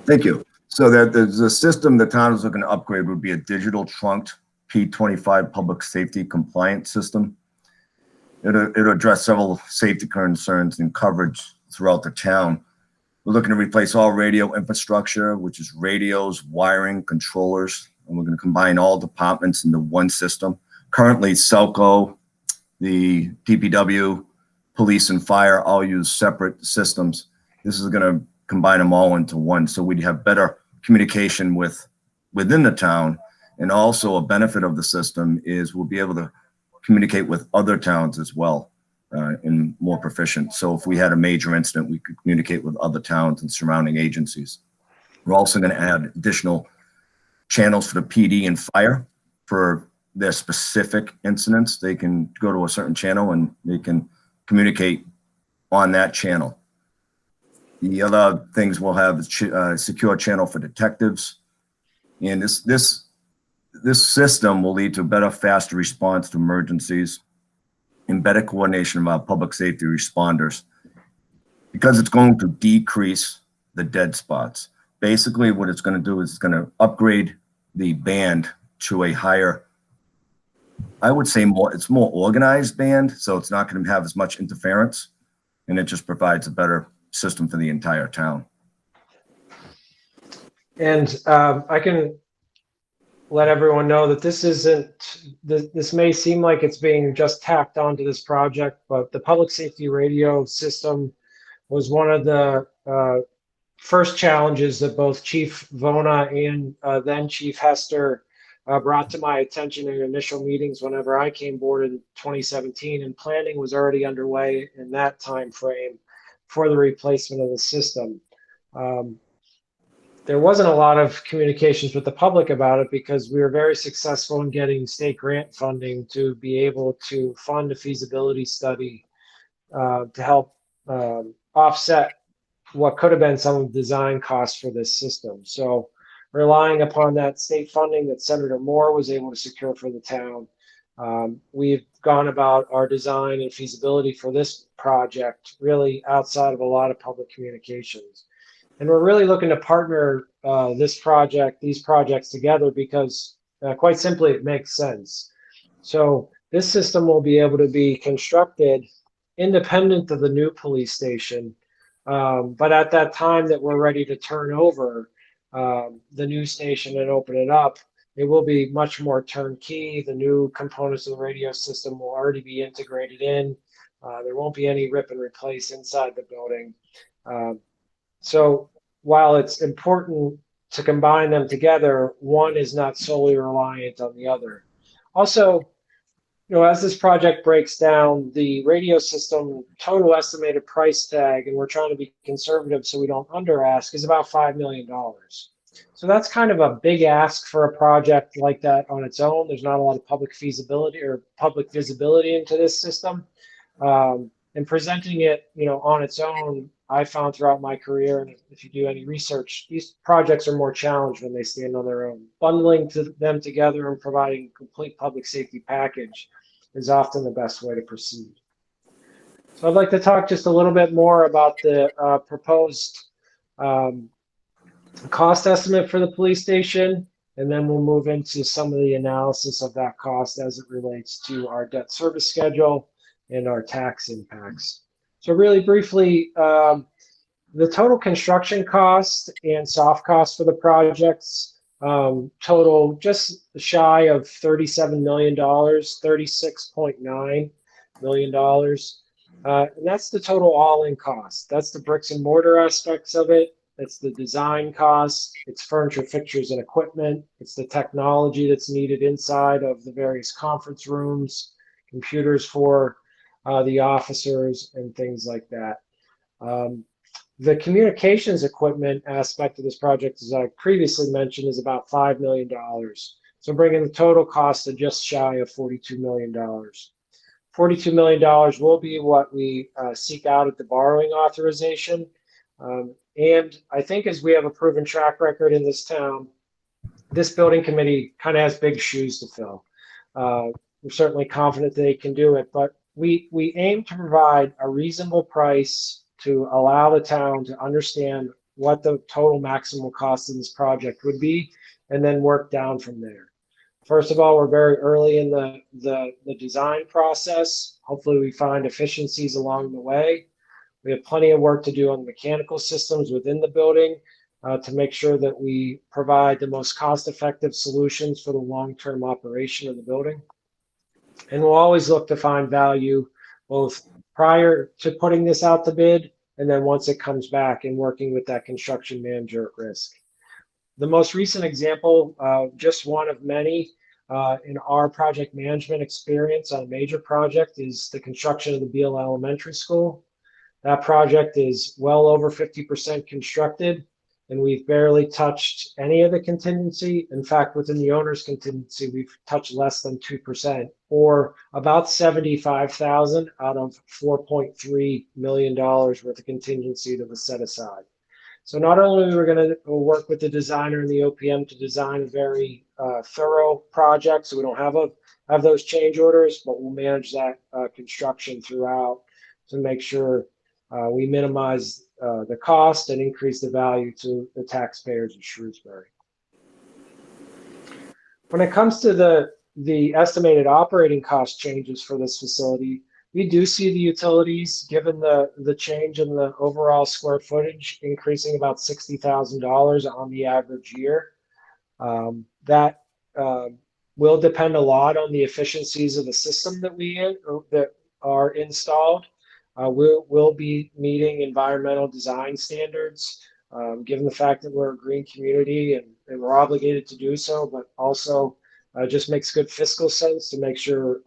Thank you. So the system the town is looking to upgrade would be a digital trunked P25 public safety compliance system. It'll address several safety concerns and coverage throughout the town. We're looking to replace all radio infrastructure, which is radios, wiring, controllers, and we're going to combine all departments into one system. Currently, Selco, the DPW, police, and fire all use separate systems. This is going to combine them all into one, so we'd have better communication within the town. And also a benefit of the system is we'll be able to communicate with other towns as well, and more proficient. So if we had a major incident, we could communicate with other towns and surrounding agencies. We're also going to add additional channels for the PD and fire for their specific incidents. They can go to a certain channel and they can communicate on that channel. The other things we'll have is a secure channel for detectives. And this system will lead to better, faster response to emergencies and better coordination of our public safety responders, because it's going to decrease the dead spots. Basically, what it's going to do is it's going to upgrade the band to a higher, I would say it's more organized band, so it's not going to have as much interference, and it just provides a better system for the entire town. And I can let everyone know that this may seem like it's being just tacked onto this project, but the public safety radio system was one of the first challenges that both Chief Vona and then Chief Hester brought to my attention in initial meetings whenever I came aboard in 2017, and planning was already underway in that time frame for the replacement of the system. There wasn't a lot of communications with the public about it because we were very successful in getting state grant funding to be able to fund a feasibility study to help offset what could have been some of the design costs for this system. So relying upon that state funding that Senator Moore was able to secure for the town, we've gone about our design and feasibility for this project really outside of a lot of public communications. And we're really looking to partner these projects together because quite simply, it makes sense. So this system will be able to be constructed independent of the new police station. But at that time that we're ready to turn over the new station and open it up, it will be much more turnkey. The new components of the radio system will already be integrated in. There won't be any rip and replace inside the building. So while it's important to combine them together, one is not solely reliant on the other. Also, as this project breaks down, the radio system total estimated price tag, and we're trying to be conservative so we don't under ask, is about $5 million. So that's kind of a big ask for a project like that on its own. There's not a lot of public feasibility or public visibility into this system. And presenting it, on its own, I found throughout my career, and if you do any research, these projects are more challenged when they stand on their own. Bundling them together and providing a complete public safety package is often the best way to proceed. So I'd like to talk just a little bit more about the proposed cost estimate for the police station, and then we'll move into some of the analysis of that cost as it relates to our debt service schedule and our tax impacts. So really briefly, the total construction cost and soft cost for the projects total just shy of $37 million, $36.9 million. And that's the total all-in cost. That's the bricks and mortar aspects of it. It's the design costs. It's furniture, fixtures, and equipment. It's the technology that's needed inside of the various conference rooms, computers for the officers, and things like that. The communications equipment aspect of this project, as I previously mentioned, is about $5 million. So bringing the total cost to just shy of $42 million. $42 million will be what we seek out at the borrowing authorization. And I think as we have a proven track record in this town, this building committee kind of has big shoes to fill. We're certainly confident they can do it, but we aim to provide a reasonable price to allow the town to understand what the total maximum cost of this project would be, and then work down from there. First of all, we're very early in the design process. Hopefully we find efficiencies along the way. We have plenty of work to do on the mechanical systems within the building to make sure that we provide the most cost-effective solutions for the long-term operation of the building. And we'll always look to find value both prior to putting this out to bid and then once it comes back and working with that construction manager at risk. The most recent example, just one of many in our project management experience on a major project, is the construction of the Beale Elementary School. That project is well over 50% constructed, and we've barely touched any of the contingency. In fact, within the owner's contingency, we've touched less than 2%, or about $75,000 out of $4.3 million worth of contingency that was set aside. So not only are we going to work with the designer and the OPM to design a very thorough project, so we don't have those change orders, but we'll manage that construction throughout to make sure we minimize the cost and increase the value to the taxpayers of Shrewsbury. When it comes to the estimated operating cost changes for this facility, we do see the utilities, given the change in the overall square footage, increasing about $60,000 on the average year. That will depend a lot on the efficiencies of the system that are installed. We'll be meeting environmental design standards, given the fact that we're a green community and we're obligated to do so, but also just makes good fiscal sense to make sure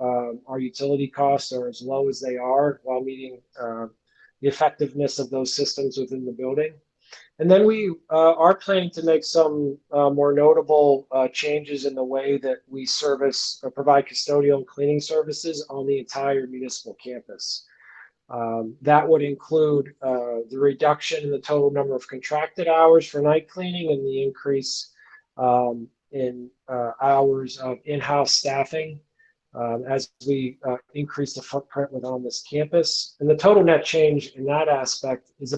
our utility costs are as low as they are while meeting the effectiveness of those systems within the building. And then we are planning to make some more notable changes in the way that we provide custodial and cleaning services on the entire municipal campus. That would include the reduction in the total number of contracted hours for night cleaning and the increase in hours of in-house staffing as we increase the footprint within this campus. And the total net change in that aspect is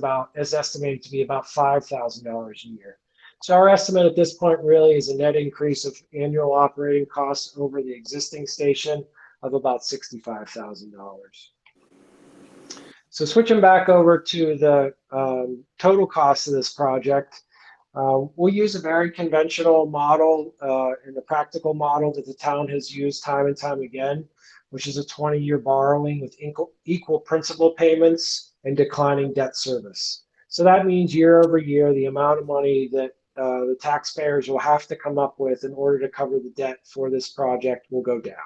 estimated to be about $5,000 a year. So our estimate at this point really is a net increase of annual operating costs over the existing station of about $65,000. So switching back over to the total cost of this project, we'll use a very conventional model and a practical model that the town has used time and time again, which is a 20-year borrowing with equal principal payments and declining debt service. So that means year over year, the amount of money that the taxpayers will have to come up with in order to cover the debt for this project will go down.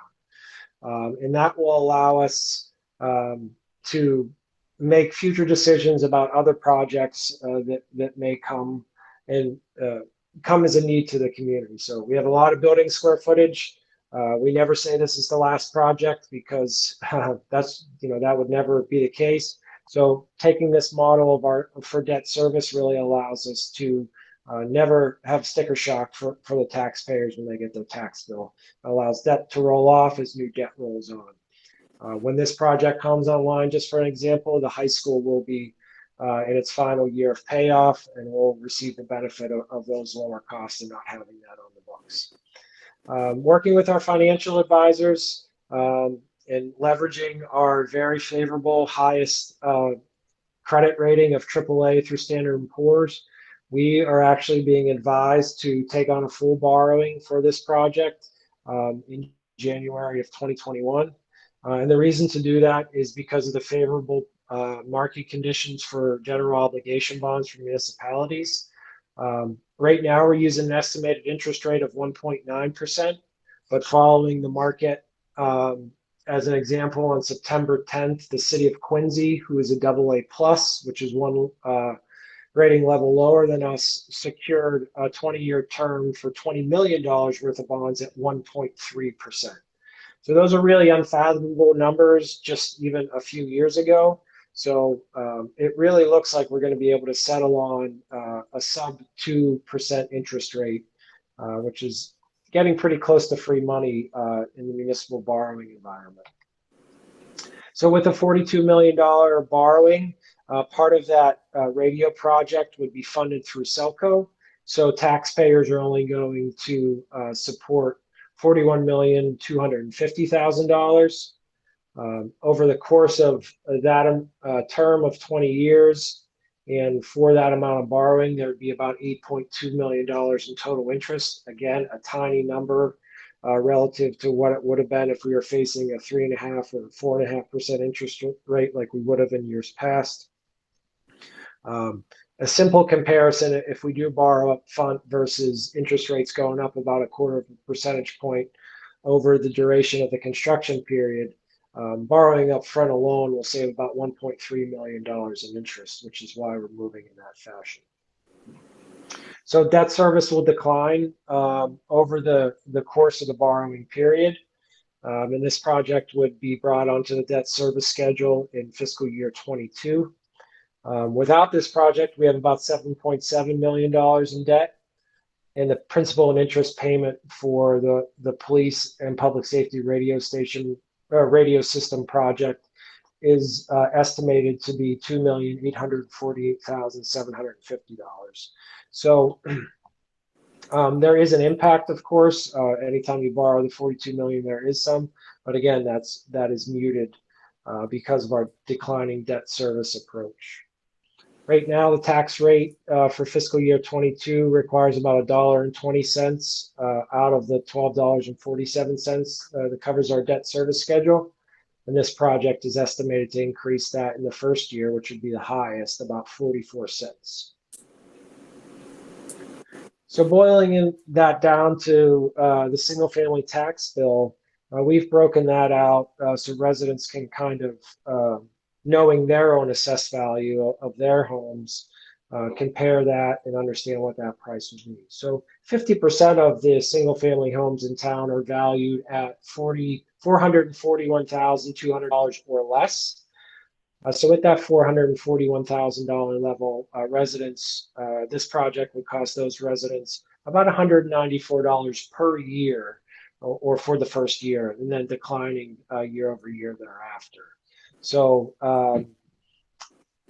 And that will allow us to make future decisions about other projects that may come and come as a need to the community. So we have a lot of building square footage. We never say this is the last project because that would never be the case. So taking this model for debt service really allows us to never have sticker shock for the taxpayers when they get their tax bill. It allows debt to roll off as new debt rolls on. When this project comes online, just for an example, the high school will be in its final year of payoff, and we'll receive the benefit of those lower costs and not having that on the books. Working with our financial advisors and leveraging our very favorable highest credit rating of AAA through Standard & Poor's, we are actually being advised to take on a full borrowing for this project in January of 2021. And the reason to do that is because of the favorable market conditions for general obligation bonds for municipalities. Right now, we're using an estimated interest rate of 1.9%, but following the market, as an example, on September 10th, the city of Quincy, who is a AA+, which is one rating level lower than us, secured a 20-year term for $20 million worth of bonds at 1.3%. So those are really unfathomable numbers just even a few years ago. So it really looks like we're going to be able to settle on a sub 2% interest rate, which is getting pretty close to free money in the municipal borrowing environment. So with a $42 million borrowing, part of that radio project would be funded through Selco. So taxpayers are only going to support $41,250,000. Over the course of that term of 20 years, and for that amount of borrowing, there would be about $8.2 million in total interest. Again, a tiny number relative to what it would have been if we were facing a 3.5% or 4.5% interest rate like we would have in years past. A simple comparison, if we do borrow up front versus interest rates going up about 1/4 percentage point over the duration of the construction period, borrowing up front alone will save about $1.3 million in interest, which is why we're moving in that fashion. So debt service will decline over the course of the borrowing period. And this project would be brought onto the debt service schedule in fiscal year 22. Without this project, we have about $7.7 million in debt. And the principal and interest payment for the police and public safety radio system project is estimated to be $2,848,750. So there is an impact, of course. Anytime you borrow the $42 million, there is some, but again, that is muted because of our declining debt service approach. Right now, the tax rate for fiscal year 22 requires about $1.20 out of the $12.47 that covers our debt service schedule. And this project is estimated to increase that in the first year, which would be the highest, about 44 cents. So boiling that down to the single family tax bill, we've broken that out so residents can kind of, knowing their own assessed value of their homes, compare that and understand what that price would be. So 50% of the single family homes in town are valued at $441,200 or less. So with that $441,000 level, residents, this project would cost those residents about $194 per year or for the first year, and then declining year over year thereafter. So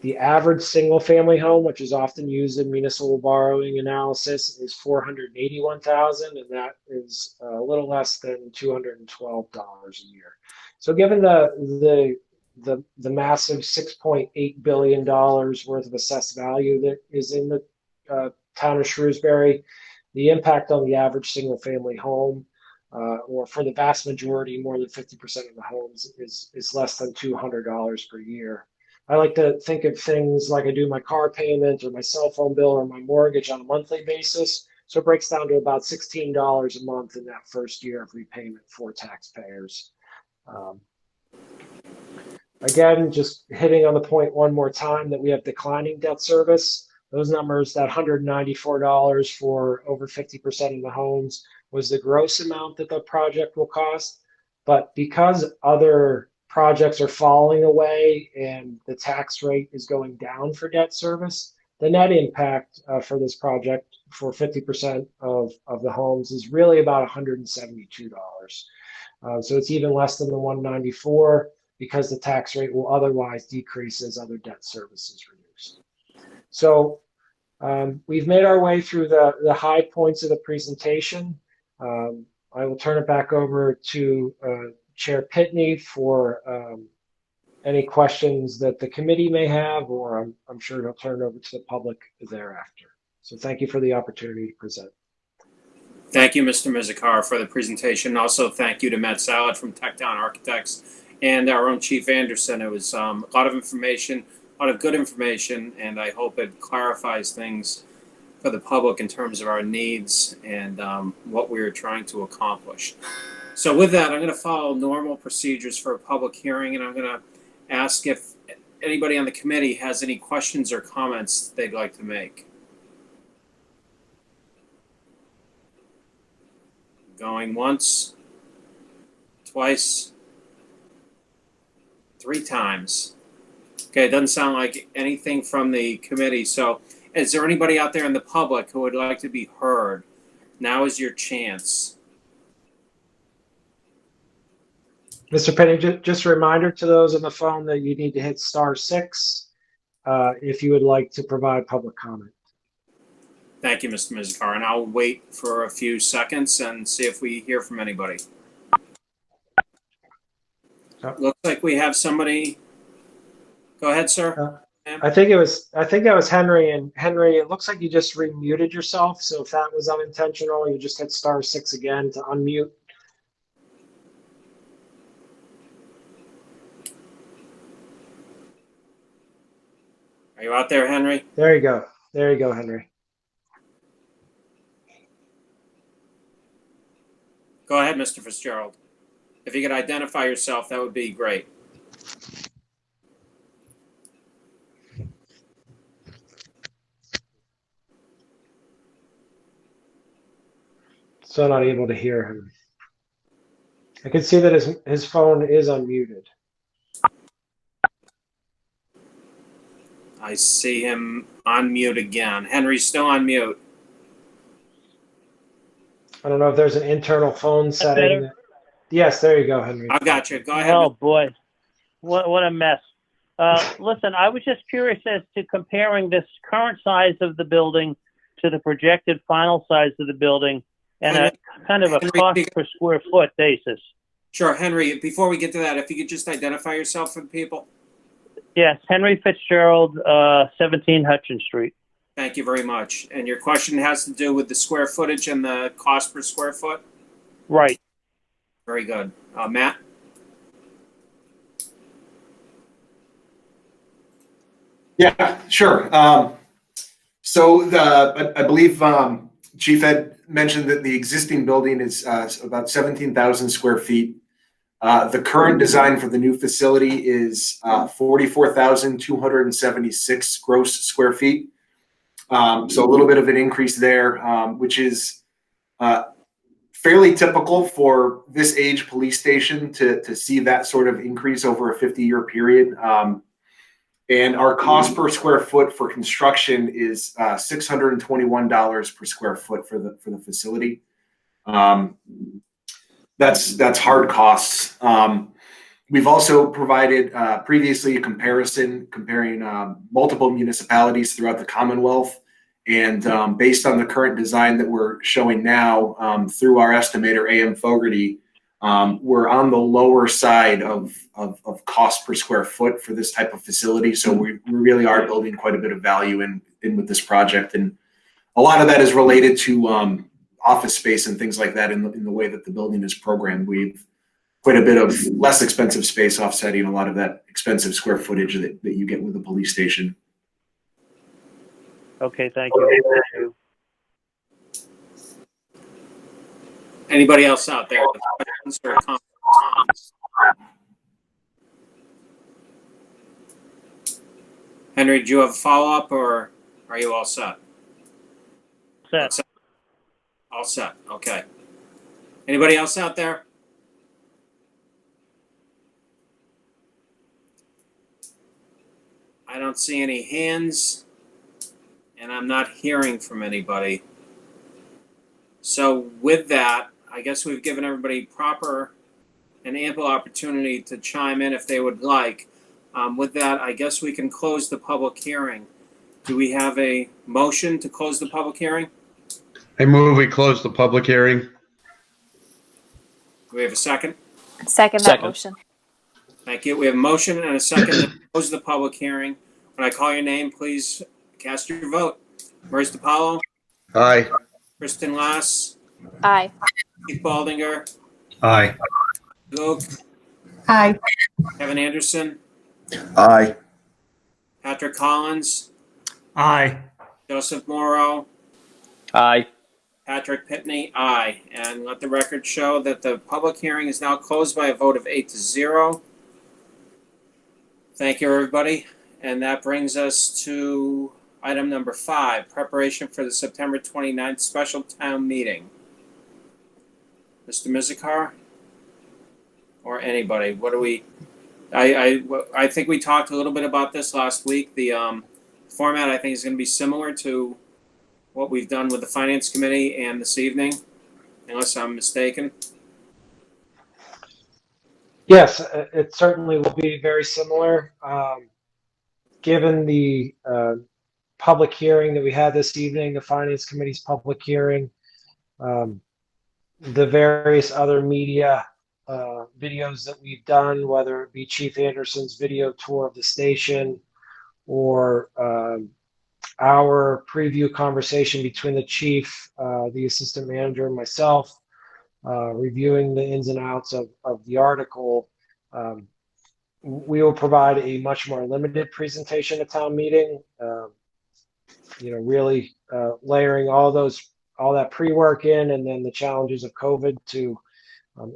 the average single family home, which is often used in municipal borrowing analysis, is $481,000, and that is a little less than $212 a year. So given the massive $6.8 billion worth of assessed value that is in the town of Shrewsbury, the impact on the average single family home, or for the vast majority, more than 50% of the homes, is less than $200 per year. I like to think of things like I do my car payment or my cell phone bill or my mortgage on a monthly basis. So it breaks down to about $16 a month in that first year of repayment for taxpayers. Again, just hitting on the point one more time that we have declining debt service. Those numbers, that $194 for over 50% of the homes, was the gross amount that the project will cost. But because other projects are falling away and the tax rate is going down for debt service, the net impact for this project for 50% of the homes is really about $172. So it's even less than the $194 because the tax rate will otherwise decrease as other debt service is reduced. So we've made our way through the high points of the presentation. I will turn it back over to Chair Pitney for any questions that the committee may have, or I'm sure he'll turn it over to the public thereafter. So thank you for the opportunity to present. Thank you, Mr. Mizikar, for the presentation. Also, thank you to Matt Salad from Techdown Architects and our own Chief Anderson. It was a lot of information, a lot of good information, and I hope it clarifies things for the public in terms of our needs and what we're trying to accomplish. So with that, I'm going to follow normal procedures for a public hearing, and I'm going to ask if anybody on the committee has any questions or comments they'd like to make. Going once, twice, 3 times. Okay, it doesn't sound like anything from the committee. So is there anybody out there in the public who would like to be heard? Now is your chance. Mr. Penny, just a reminder to those on the phone that you need to hit *6 if you would like to provide public comment. Thank you, Mr. Mizikar, and I'll wait for a few seconds and see if we hear from anybody. Looks like we have somebody. Go ahead, sir. I think that was Henry, and Henry, it looks like you just remuted yourself. So if that was unintentional, you just hit *6 again to unmute. Are you out there, Henry? There you go. There you go, Henry. Go ahead, Mr. Fitzgerald. If you could identify yourself, that would be great. Still not able to hear him. I can see that his phone is unmuted. I see him on mute again. Henry's still on mute. I don't know if there's an internal phone setting. better? Yes, there you go, Henry. I got you. Go ahead. Oh, boy. What a mess. Listen, I was just curious as to comparing this current size of the building to the projected final size of the building and a kind of a cost per square foot basis. Sure, Henry, before we get to that, if you could just identify yourself for the people. Yes, Henry Fitzgerald, 17 Hutchins Street. Thank you very much. And your question has to do with the square footage and the cost per square foot? Right. Very good. Matt? Yeah, sure. So I believe Chief had mentioned that the existing building is about 17,000 square feet. The current design for the new facility is 44,276 gross square feet. So a little bit of an increase there, which is fairly typical for this age police station to see that sort of increase over a 50-year period. And our cost per square foot for construction is $621 per square foot for the facility. That's hard costs. We've also provided previously a comparison comparing multiple municipalities throughout the Commonwealth. And based on the current design that we're showing now through our estimator, AM Fogarty, we're on the lower side of cost per square foot for this type of facility. So we really are building quite a bit of value in with this project. And a lot of that is related to office space and things like that in the way that the building is programmed. We've quite a bit of less expensive space offsetting a lot of that expensive square footage that you get with a police station. Okay, thank you. Anybody else out there with questions or comments? Henry, do you have a follow-up or are you all set? Set. All set. Okay. Anybody else out there? I don't see any hands, and I'm not hearing from anybody. So with that, I guess we've given everybody proper and ample opportunity to chime in if they would like. With that, I guess we can close the public hearing. Do we have a motion to close the public hearing? I move we close the public hearing. Do we have a second? Second that motion. Thank you. We have a motion and a second to close the public hearing. When I call your name, please cast your vote. Maurice DiPaolo? Aye. Kristen Lass? Aye. Keith Baldinger? Aye. Luke? Aye. Kevin Anderson? Aye. Patrick Collins? Aye. Joseph Morrow? Aye. Patrick Pitney? Aye. And let the record show that the public hearing is now closed by a vote of 8-0. Thank you, everybody. And that brings us to item number 5, preparation for the September 29th special town meeting. Mr. Mizikar? Or anybody? What do we... I think we talked a little bit about this last week. The format, I think, is going to be similar to what we've done with the Finance Committee and this evening, unless I'm mistaken. Yes, it certainly will be very similar. Given the public hearing that we had this evening, the Finance Committee's public hearing, the various other media videos that we've done, whether it be Chief Anderson's video tour of the station or our preview conversation between the chief, the assistant manager, and myself, reviewing the ins and outs of the article. We will provide a much more limited presentation at town meeting, really layering all that pre-work in, and then the challenges of COVID to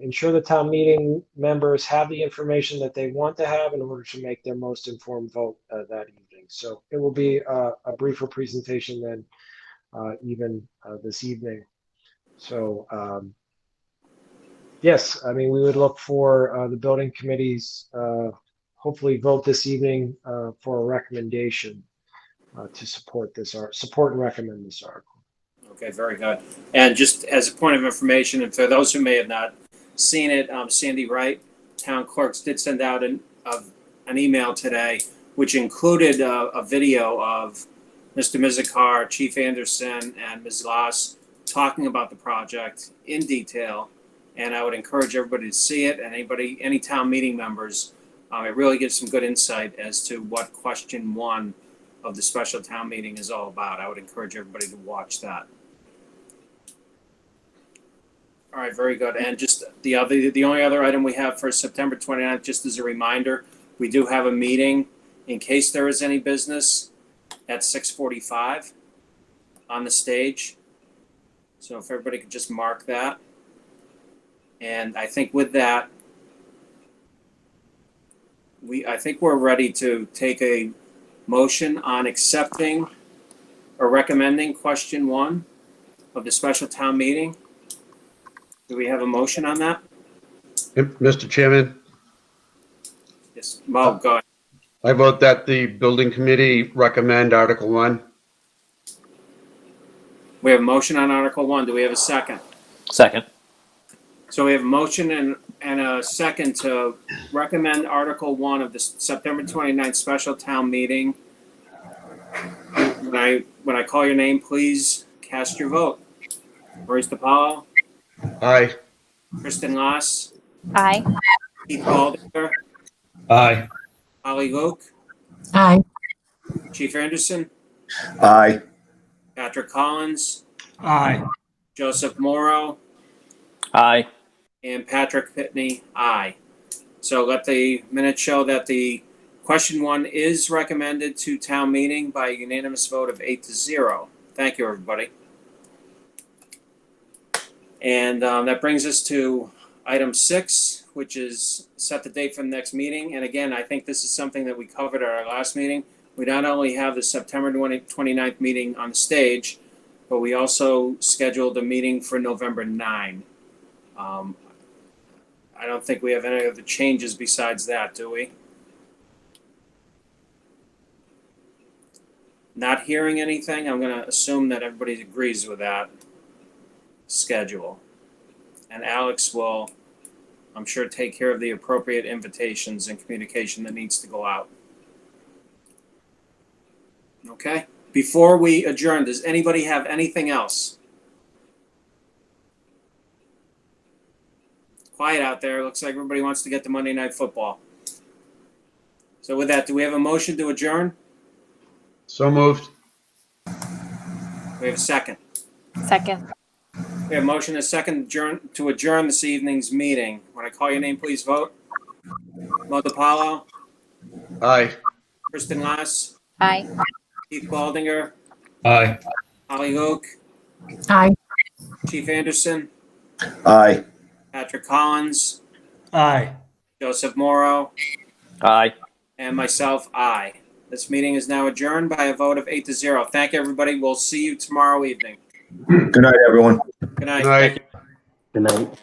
ensure the town meeting members have the information that they want to have in order to make their most informed vote that evening. So it will be a briefer presentation than even this evening. So yes, I mean, we would look for the building committee's hopefully vote this evening for a recommendation to support and recommend this article. Okay, very good. And just as a point of information, and for those who may have not seen it, Sandy Wright, town clerks, did send out an email today, which included a video of Mr. Mizikar, Chief Anderson, and Ms. Loss talking about the project in detail. And I would encourage everybody to see it, and any town meeting members. It really gives some good insight as to what question 1 of the special town meeting is all about. I would encourage everybody to watch that. All right, very good. And just the only other item we have for September 29th, just as a reminder, we do have a meeting in case there is any business at 6:45 on the stage. So if everybody could just mark that. And I think with that, I think we're ready to take a motion on accepting or recommending question 1 of the special town meeting. Do we have a motion on that? Mr. Chairman, Yes. Mo, go ahead. I vote that the building committee recommend Article 1. We have a motion on Article 1. Do we have a second? Second. So we have a motion and a second to recommend Article 1 of the September 29th special town meeting. When I call your name, please cast your vote. Maurice DiPaolo, Aye. Kristen Loss, Aye. Keith Baldinger, Aye. Holly Luke, Aye. Chief Anderson, Aye. Patrick Collins, Aye. Joseph Morrow, Aye. and Patrick Pitney, aye. So let the minutes show that the question 1 is recommended to town meeting by a unanimous vote of 8-0. Thank you, everybody. And that brings us to item 6, which is set the date for the next meeting. And again, I think this is something that we covered at our last meeting. We not only have the September 29th meeting on the stage, but we also scheduled a meeting for November 9. I don't think we have any other changes besides that, do we? Not hearing anything, I'm going to assume that everybody agrees with that schedule. And Alex will, I'm sure, take care of the appropriate invitations and communication that needs to go out. Okay? Before we adjourn, does anybody have anything else? Quiet out there. Looks like everybody wants to get to Monday Night Football. So with that, do we have a motion to adjourn? So moved. We have a second. Second. We have a motion and a second to adjourn this evening's meeting. When I call your name, please vote. Mo DiPaolo, Aye. Kristen Lass, Aye. Keith Baldinger, Aye. Holly Luke, Aye. Chief Anderson, Aye. Patrick Collins, Aye. Joseph Morrow, Aye. and myself, aye. This meeting is now adjourned by a vote of 8-0. Thank you, everybody. We'll see you tomorrow evening. Good night, everyone. Good night. Aye. Good night.